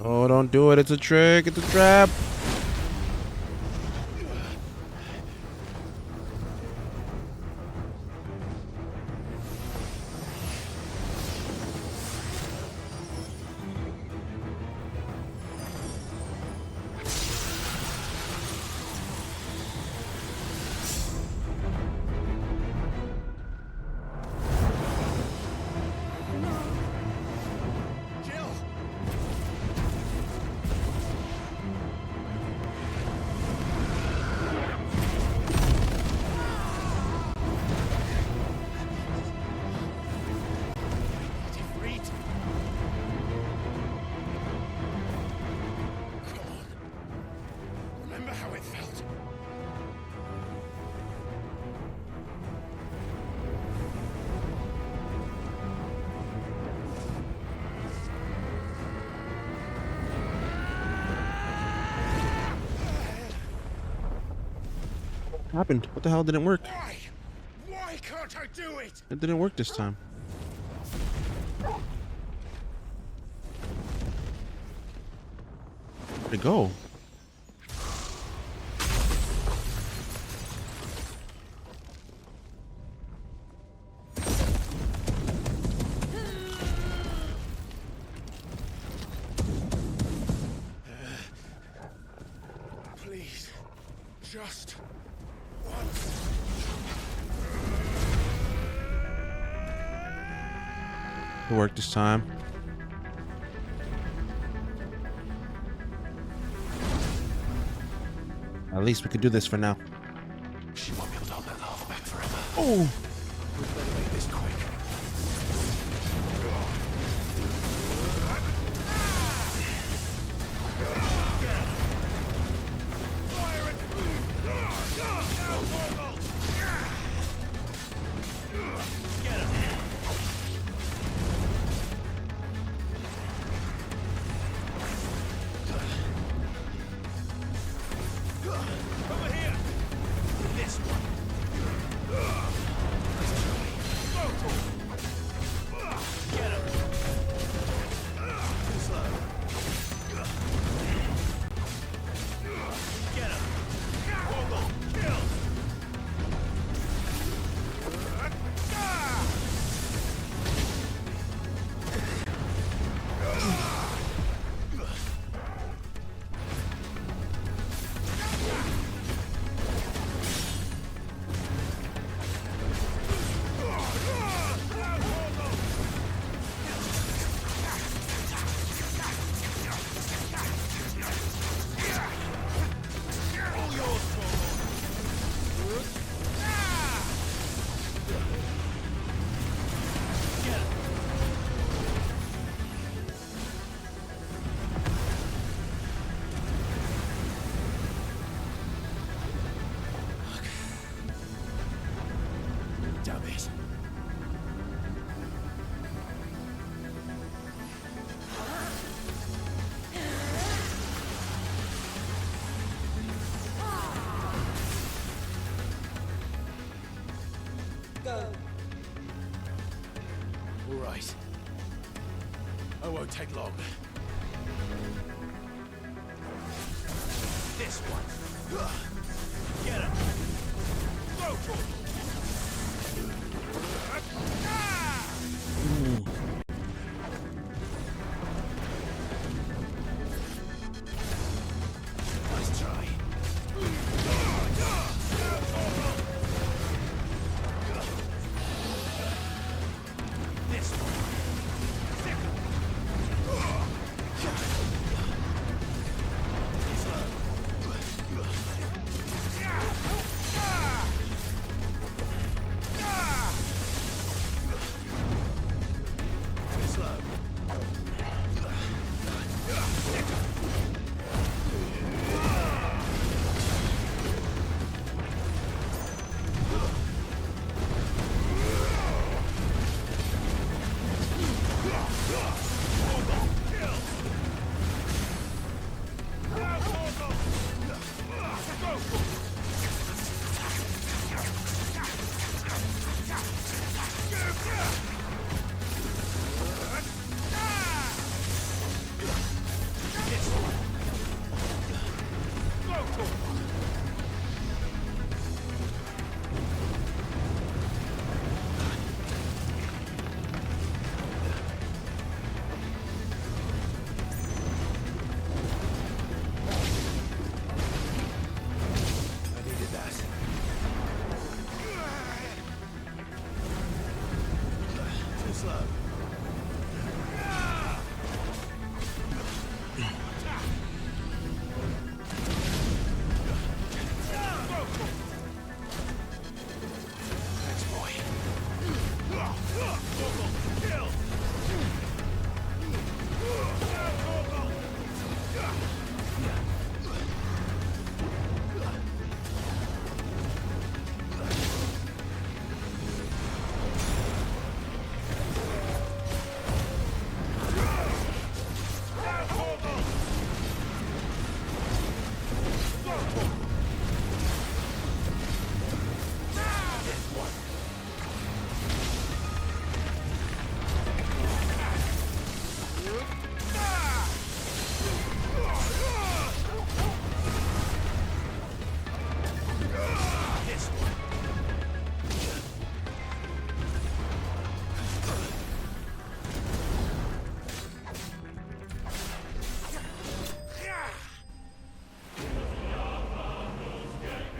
Oh, don't do it. It's a trick. It's a trap. Remember how it felt? What happened? What the hell didn't work? Why? Why can't I do it? It didn't work this time. Where'd it go? Please, just once. It worked this time. At least we could do this for now. She won't be able to hold that lava back forever. Oh! We better make this quick. Over here! This one! Get him! Too slow. Get him! Woggle! Kill! Damn it. Go. All right. I won't take long. This one. Get him! Go for it!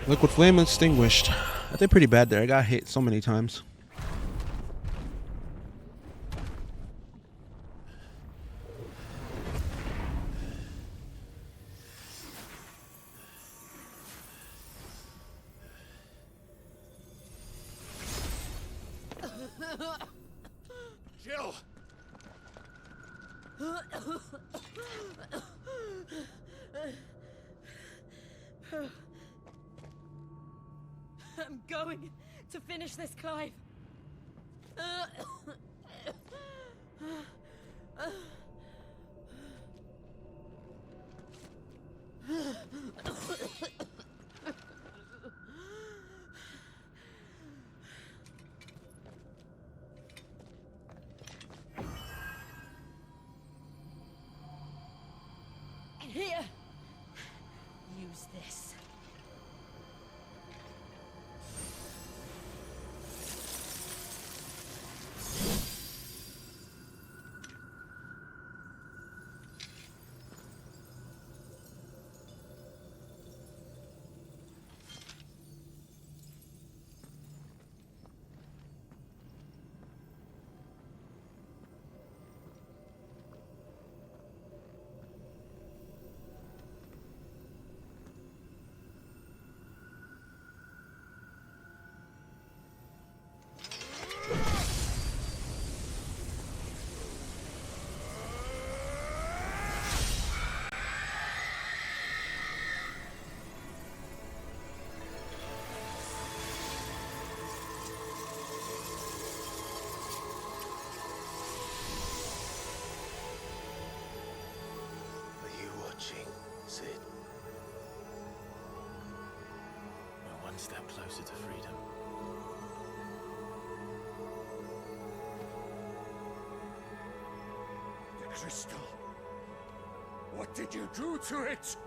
Liquid flame extinguished. I did pretty bad there. I got hit so many times. Jill! I'm going to finish this, Clive. Here. Use this. Sid. We're one step closer to freedom. The crystal. What did you do to it?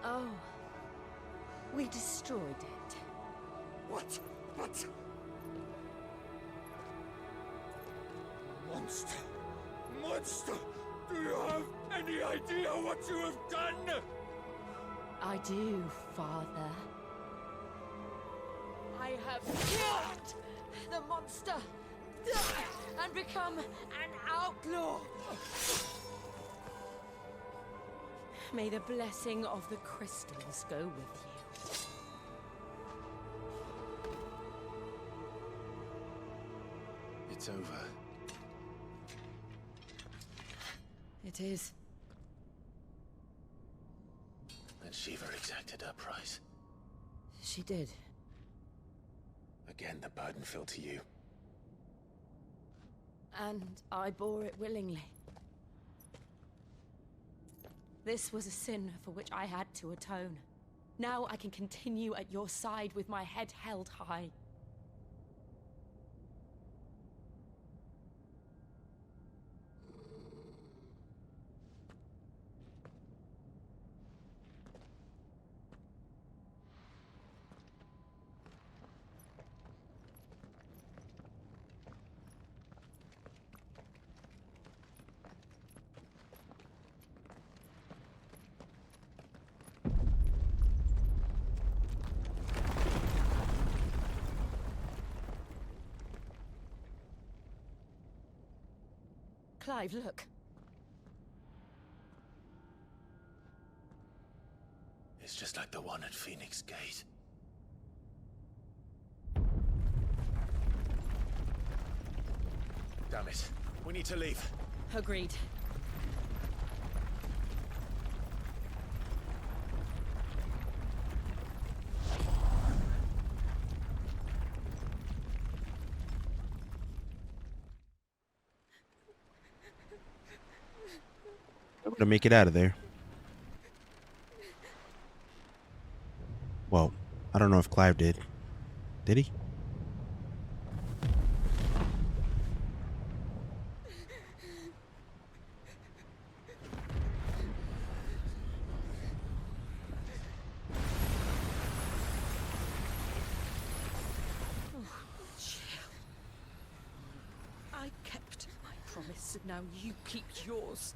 Oh. We destroyed it. What? What? Monster! Monster! Do you have any idea what you have done? I do, Father. I have killed the monster and become an outlaw. May the blessing of the crystals go with you. It's over. It is. And Shiva exacted her price. She did. Again, the burden fell to you. And I bore it willingly. This was a sin for which I had to atone. Now I can continue at your side with my head held high. Clive, look. It's just like the one at Phoenix Gate. Damn it. We need to leave. Agreed. I'm gonna make it out of there. Well, I don't know if Clive did. Did he? I kept my promise, and now you keep yours.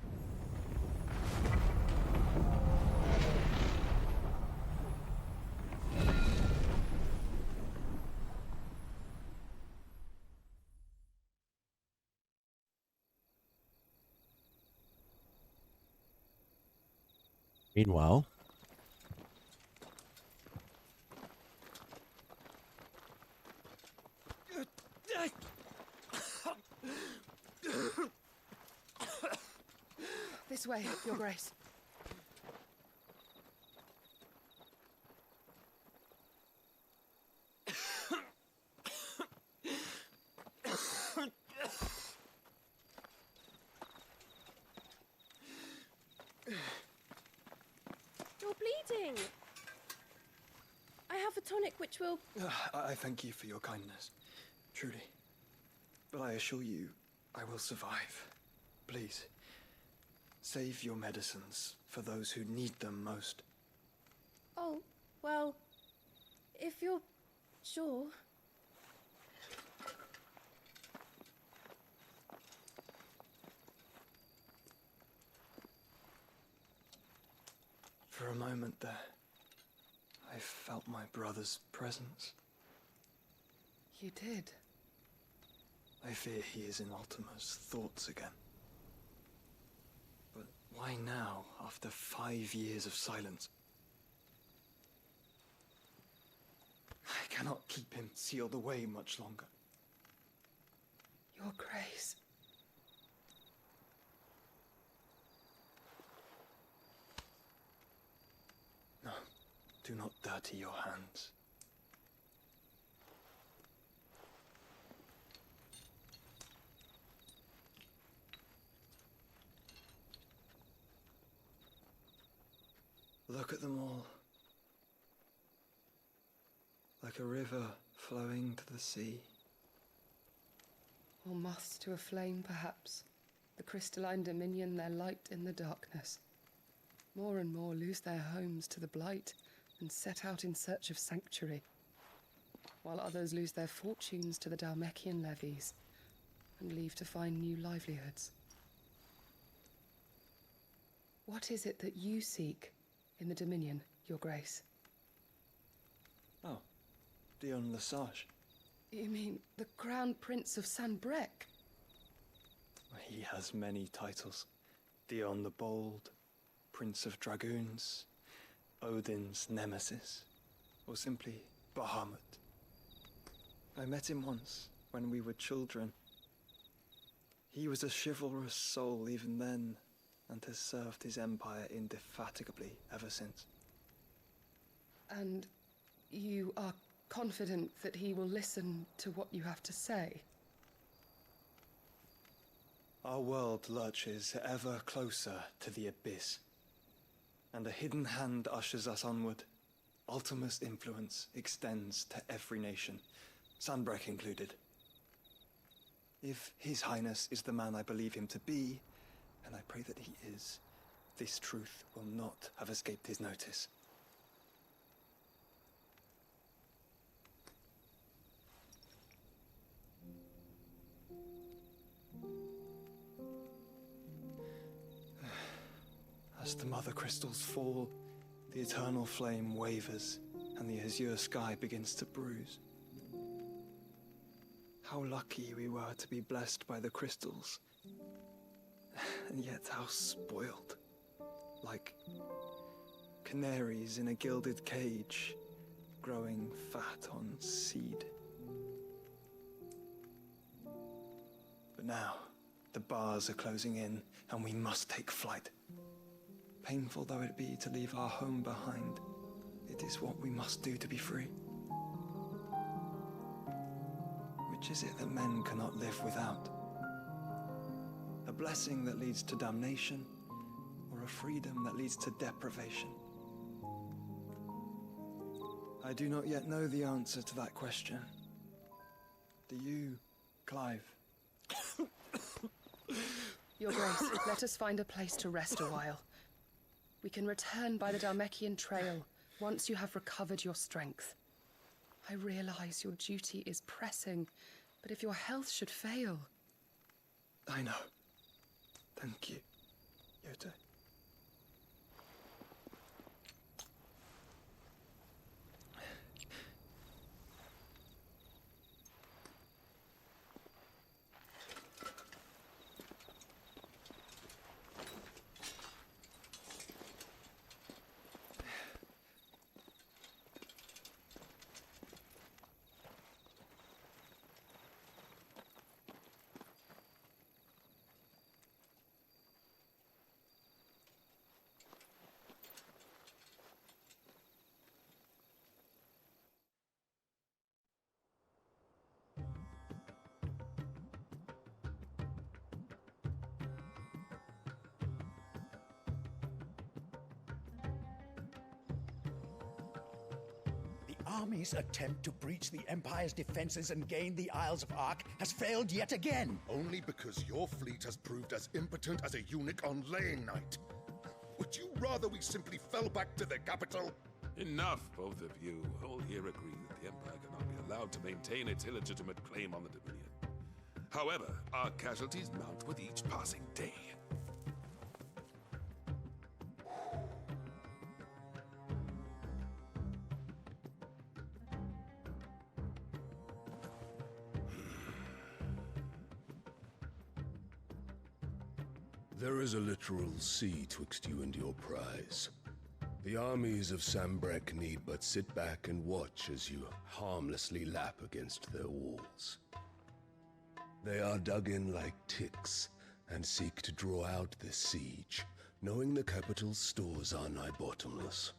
Meanwhile, This way, Your Grace. You're bleeding. I have a tonic which will... I thank you for your kindness, truly. But I assure you, I will survive. Please, save your medicines for those who need them most. Oh, well, if you're sure... For a moment there, I felt my brother's presence. You did. I fear he is in Ultima's thoughts again. But why now, after 5 years of silence? I cannot keep him sealed away much longer. Your Grace. No, do not dirty your hands. Look at them all. Like a river flowing to the sea. Or moths to a flame, perhaps. The crystalline dominion, their light in the darkness. More and more lose their homes to the blight and set out in search of sanctuary, while others lose their fortunes to the Dalmekian levies and leave to find new livelihoods. What is it that you seek in the Dominion, Your Grace? Oh, Dion Lesage. You mean the Crown Prince of Sanbrec? He has many titles. Dion the Bold, Prince of Dragoons, Odin's Nemesis, or simply Bahamut. I met him once, when we were children. He was a chivalrous soul even then, and has served his empire indefatigably ever since. And you are confident that he will listen to what you have to say? Our world lurches ever closer to the abyss, and a hidden hand ushers us onward. Ultima's influence extends to every nation, Sanbrec included. If His Highness is the man I believe him to be, and I pray that he is, this truth will not have escaped his notice. As the mother crystals fall, the eternal flame wavers, and the azure sky begins to bruise. How lucky we were to be blessed by the crystals. And yet how spoiled. Like canaries in a gilded cage, growing fat on seed. But now, the bars are closing in, and we must take flight. Painful though it be to leave our home behind, it is what we must do to be free. Which is it that men cannot live without? A blessing that leads to damnation, or a freedom that leads to deprivation? I do not yet know the answer to that question. Do you, Clive? Your Grace, let us find a place to rest a while. We can return by the Dalmekian trail once you have recovered your strength. I realize your duty is pressing, but if your health should fail... I know. Thank you, Yote. Army's attempt to breach the Empire's defenses and gain the Isles of Ark has failed yet again. Only because your fleet has proved as impotent as a eunuch on laying night. Would you rather we simply fell back to the capital? Enough, both of you. All here agree that the Empire cannot be allowed to maintain its illegitimate claim on the Dominion. However, our casualties mount with each passing day. There is a literal sea twixt you and your prize. The armies of Sambrek need but sit back and watch as you harmlessly lap against their walls. They are dug in like ticks and seek to draw out this siege, knowing the capital's stores are nigh bottomless.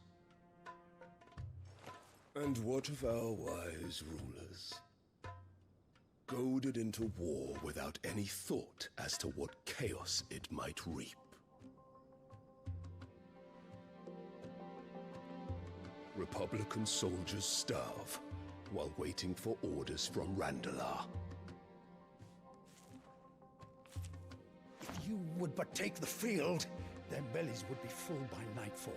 And what of our wise rulers? Goaded into war without any thought as to what chaos it might reap. Republican soldiers starve while waiting for orders from Randalar. If you would but take the field, their bellies would be full by nightfall.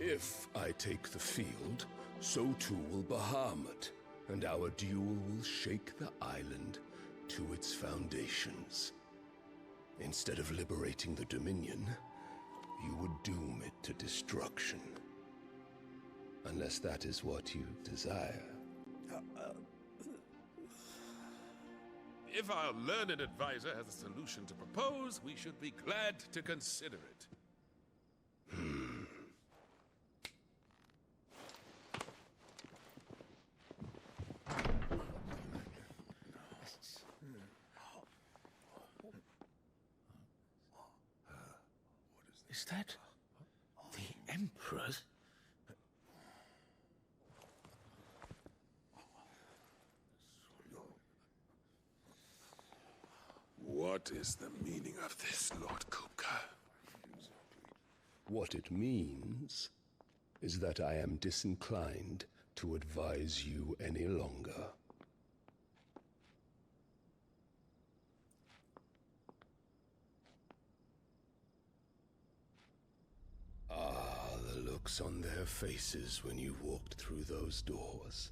If I take the field, so too will Bahamut, and our duel will shake the island to its foundations. Instead of liberating the Dominion, you would doom it to destruction. Unless that is what you desire. If our learned advisor has a solution to propose, we should be glad to consider it. Is that the Emperor's? What is the meaning of this, Lord Kupka? What it means is that I am disinclined to advise you any longer. The looks on their faces when you walked through those doors.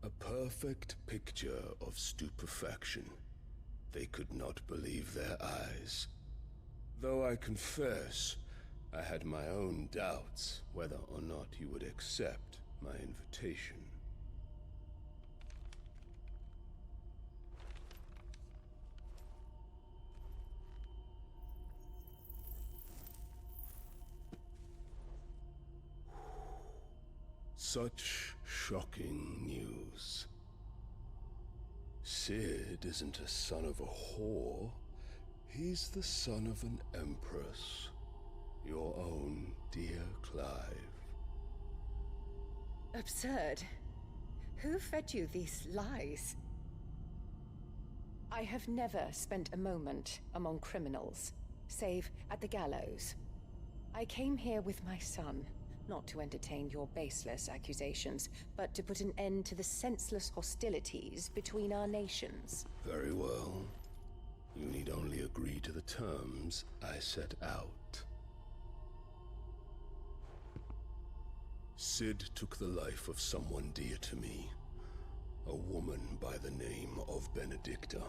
A perfect picture of stupefaction. They could not believe their eyes. Though I confess, I had my own doubts whether or not you would accept my invitation. Such shocking news. Sid isn't a son of a whore. He's the son of an empress. Your own dear Clive. Absurd. Who fed you these lies? I have never spent a moment among criminals, save at the gallows. I came here with my son, not to entertain your baseless accusations, but to put an end to the senseless hostilities between our nations. Very well. You need only agree to the terms I set out. Sid took the life of someone dear to me, a woman by the name of Benedicta.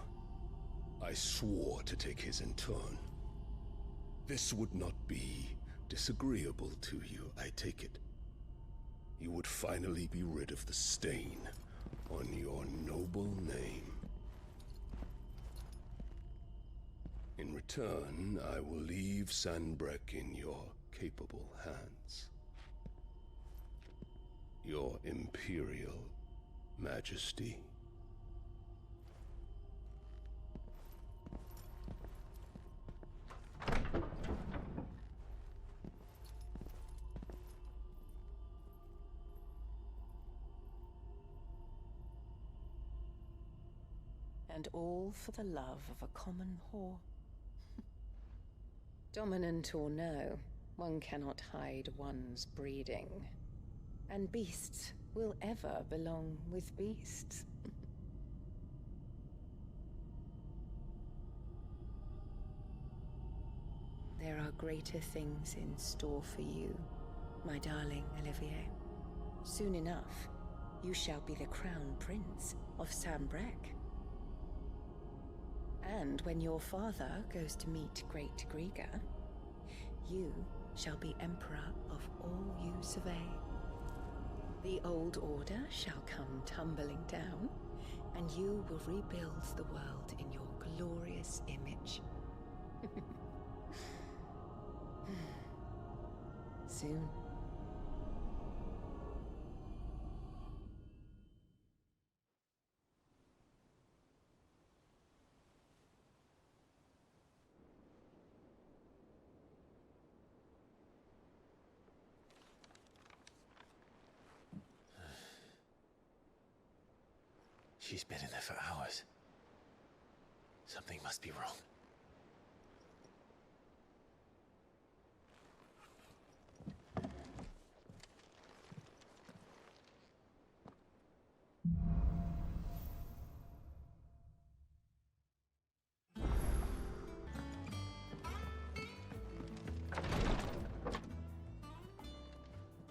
I swore to take his in turn. This would not be disagreeable to you, I take it. You would finally be rid of the stain on your noble name. In return, I will leave Sanbreque in your capable hands. Your Imperial Majesty. And all for the love of a common whore. Dominant or no, one cannot hide one's breeding. And beasts will ever belong with beasts. There are greater things in store for you, my darling Olivier. Soon enough, you shall be the crown prince of Sanbreque. And when your father goes to meet Great Griga, you shall be emperor of all you survey. The old order shall come tumbling down, and you will rebuild the world in your glorious image. Soon. She's been in there for hours. Something must be wrong.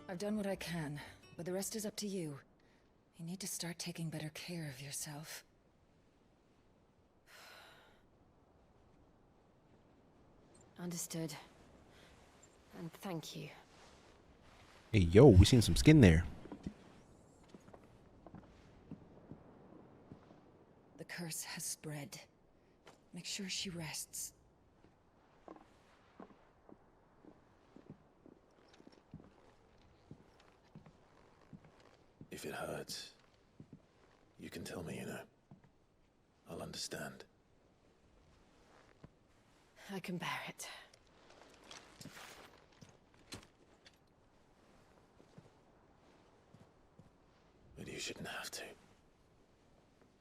I've done what I can, but the rest is up to you. You need to start taking better care of yourself. Understood. And thank you. Hey, yo, we seen some skin there. The curse has spread. Make sure she rests. If it hurts, you can tell me, you know. I'll understand. I can bear it. But you shouldn't have to.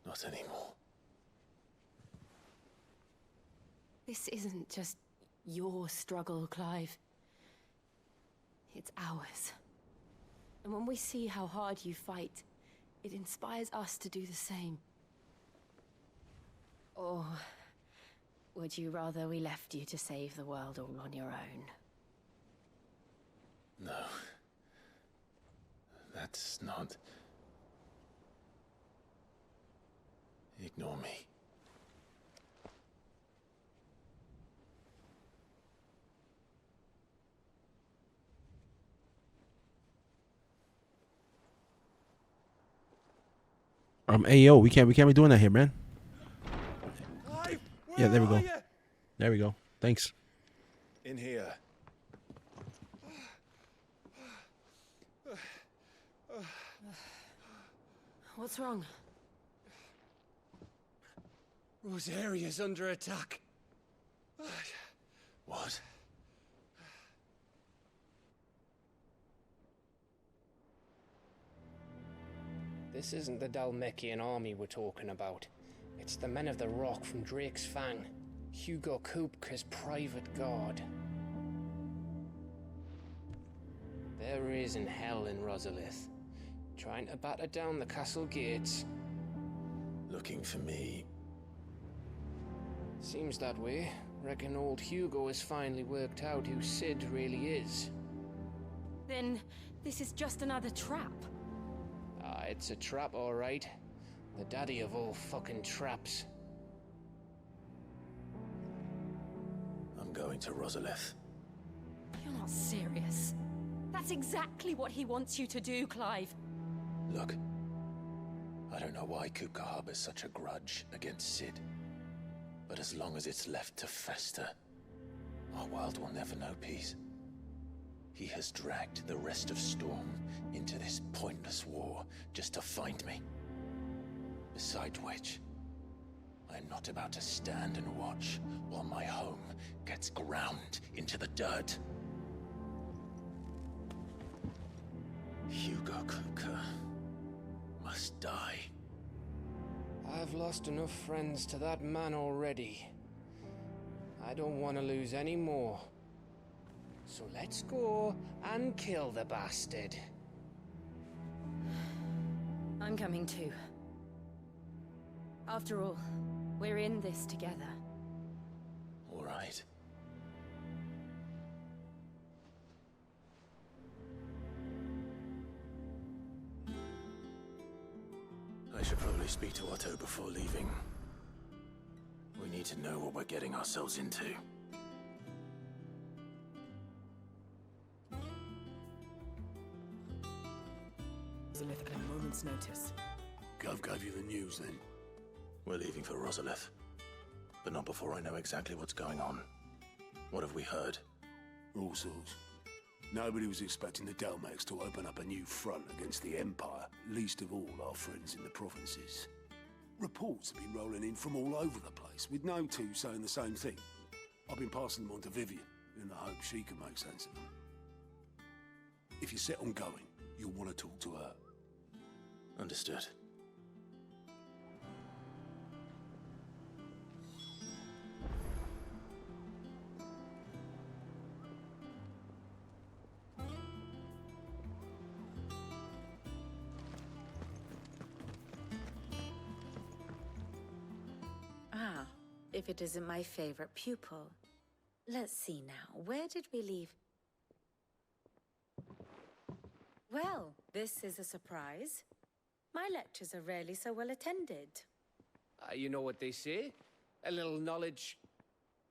Not anymore. This isn't just your struggle, Clive. It's ours. And when we see how hard you fight, it inspires us to do the same. Or would you rather we left you to save the world all on your own? No. That's not... Ignore me. Hey yo, we can't be doing that here, man. Yeah, there we go. There we go. Thanks. In here. What's wrong? Rosaria's under attack. What? This isn't the Dhalmekian army we're talking about. It's the Men of the Rock from Drake's Fang, Hugo Kupka's private guard. There is in hell in Rosalith, trying to batter down the castle gates. Looking for me? Seems that way. Reckon old Hugo has finally worked out who Sid really is. Then this is just another trap. It's a trap, all right. The daddy of all fucking traps. I'm going to Rosalith. You're not serious. That's exactly what he wants you to do, Clive. Look, I don't know why Kupka harbors such a grudge against Sid. But as long as it's left to fester, our world will never know peace. He has dragged the rest of Storm into this pointless war just to find me. Besides which, I am not about to stand and watch while my home gets ground into the dirt. Hugo Kupka must die. I've lost enough friends to that man already. I don't want to lose any more. So let's go and kill the bastard. I'm coming too. After all, we're in this together. All right. I should probably speak to Otto before leaving. We need to know what we're getting ourselves into. Rosalith at a moment's notice. Gov gave you the news then? We're leaving for Rosalith. But not before I know exactly what's going on. What have we heard? All sorts. Nobody was expecting the Dalmaks to open up a new front against the Empire, least of all our friends in the provinces. Reports have been rolling in from all over the place, with no two saying the same thing. I've been passing them on to Vivian, in the hope she can make sense of them. If you're set on going, you'll want to talk to her. Understood. Ah, if it isn't my favorite pupil. Let's see now, where did we leave? Well, this is a surprise. My lectures are rarely so well attended. You know what they say? A little knowledge,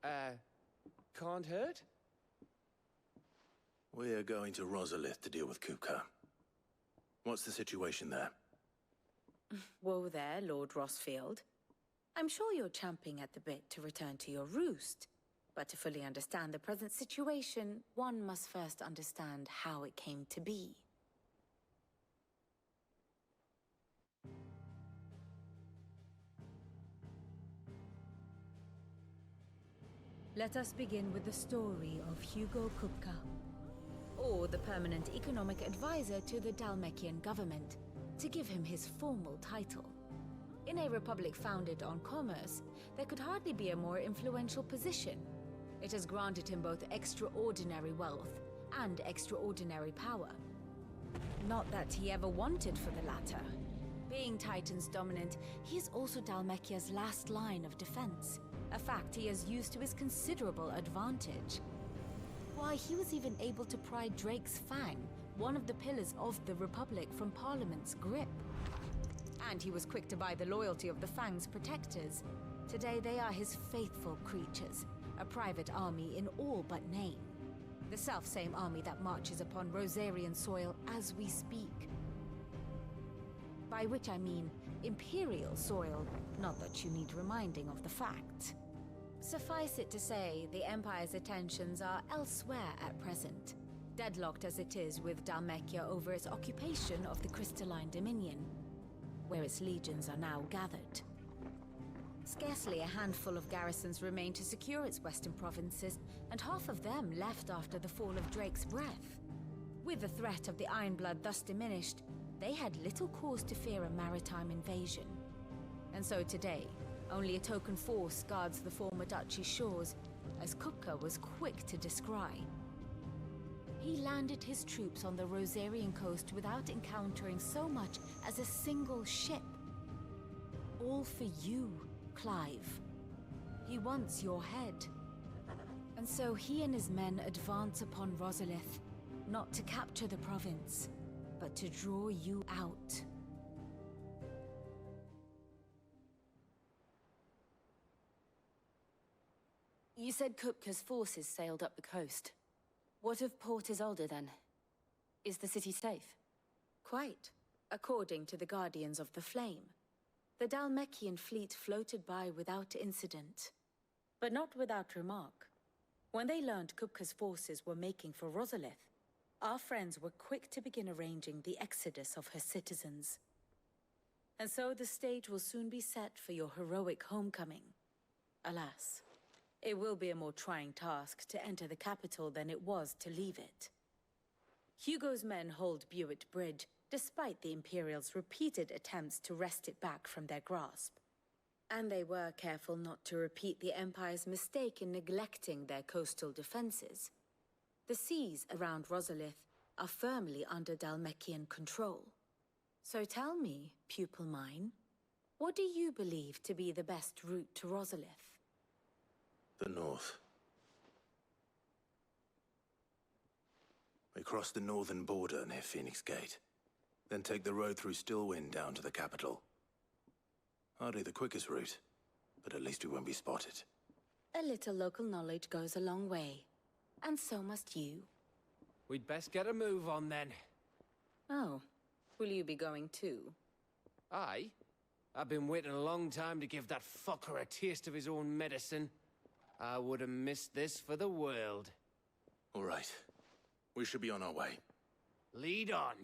can't hurt? We're going to Rosalith to deal with Kupka. What's the situation there? Whoa there, Lord Rossfield. I'm sure you're champing at the bit to return to your roost. But to fully understand the present situation, one must first understand how it came to be. Let us begin with the story of Hugo Kupka, or the permanent economic advisor to the Dhalmekian government, to give him his formal title. In a republic founded on commerce, there could hardly be a more influential position. It has granted him both extraordinary wealth and extraordinary power. Not that he ever wanted for the latter. Being Titan's dominant, he is also Dhalmekia's last line of defense, a fact he has used to his considerable advantage. Why, he was even able to pry Drake's Fang, one of the pillars of the Republic, from Parliament's grip. And he was quick to buy the loyalty of the Fang's protectors. Today they are his faithful creatures, a private army in all but name. The self-same army that marches upon Rosarian soil as we speak. By which I mean Imperial soil, not that you need reminding of the fact. Suffice it to say, the Empire's attentions are elsewhere at present, deadlocked as it is with Dhalmekia over its occupation of the Crystalline Dominion. where its legions are now gathered. Scarcely a handful of garrisons remain to secure its western provinces, and half of them left after the fall of Drake's Breath. With the threat of the Ironblood thus diminished, they had little cause to fear a maritime invasion. And so today, only a token force guards the former duchy's shores, as Kupka was quick to descry. He landed his troops on the Rosarian coast without encountering so much as a single ship. All for you, Clive. He wants your head. And so he and his men advance upon Rosalith, not to capture the province, but to draw you out. You said Kupka's forces sailed up the coast. What of Port Isolde then? Is the city safe? Quite, according to the Guardians of the Flame. The Dhalmekian fleet floated by without incident, but not without remark. When they learned Kupka's forces were making for Rosalith, our friends were quick to begin arranging the exodus of her citizens. And so the stage will soon be set for your heroic homecoming. Alas, it will be a more trying task to enter the capital than it was to leave it. Hugo's men hold Buet Bridge, despite the Imperials' repeated attempts to wrest it back from their grasp. And they were careful not to repeat the Empire's mistake in neglecting their coastal defenses. The seas around Rosalith are firmly under Dhalmekian control. So tell me, pupil mine, what do you believe to be the best route to Rosalith? The north. We cross the northern border near Phoenix Gate. Then take the road through Stillwind down to the capital. Hardly the quickest route, but at least we won't be spotted. A little local knowledge goes a long way. And so must you. We'd best get a move on then. Oh, will you be going too? Aye. I've been waiting a long time to give that fucker a taste of his own medicine. I would have missed this for the world. All right. We should be on our way. Lead on.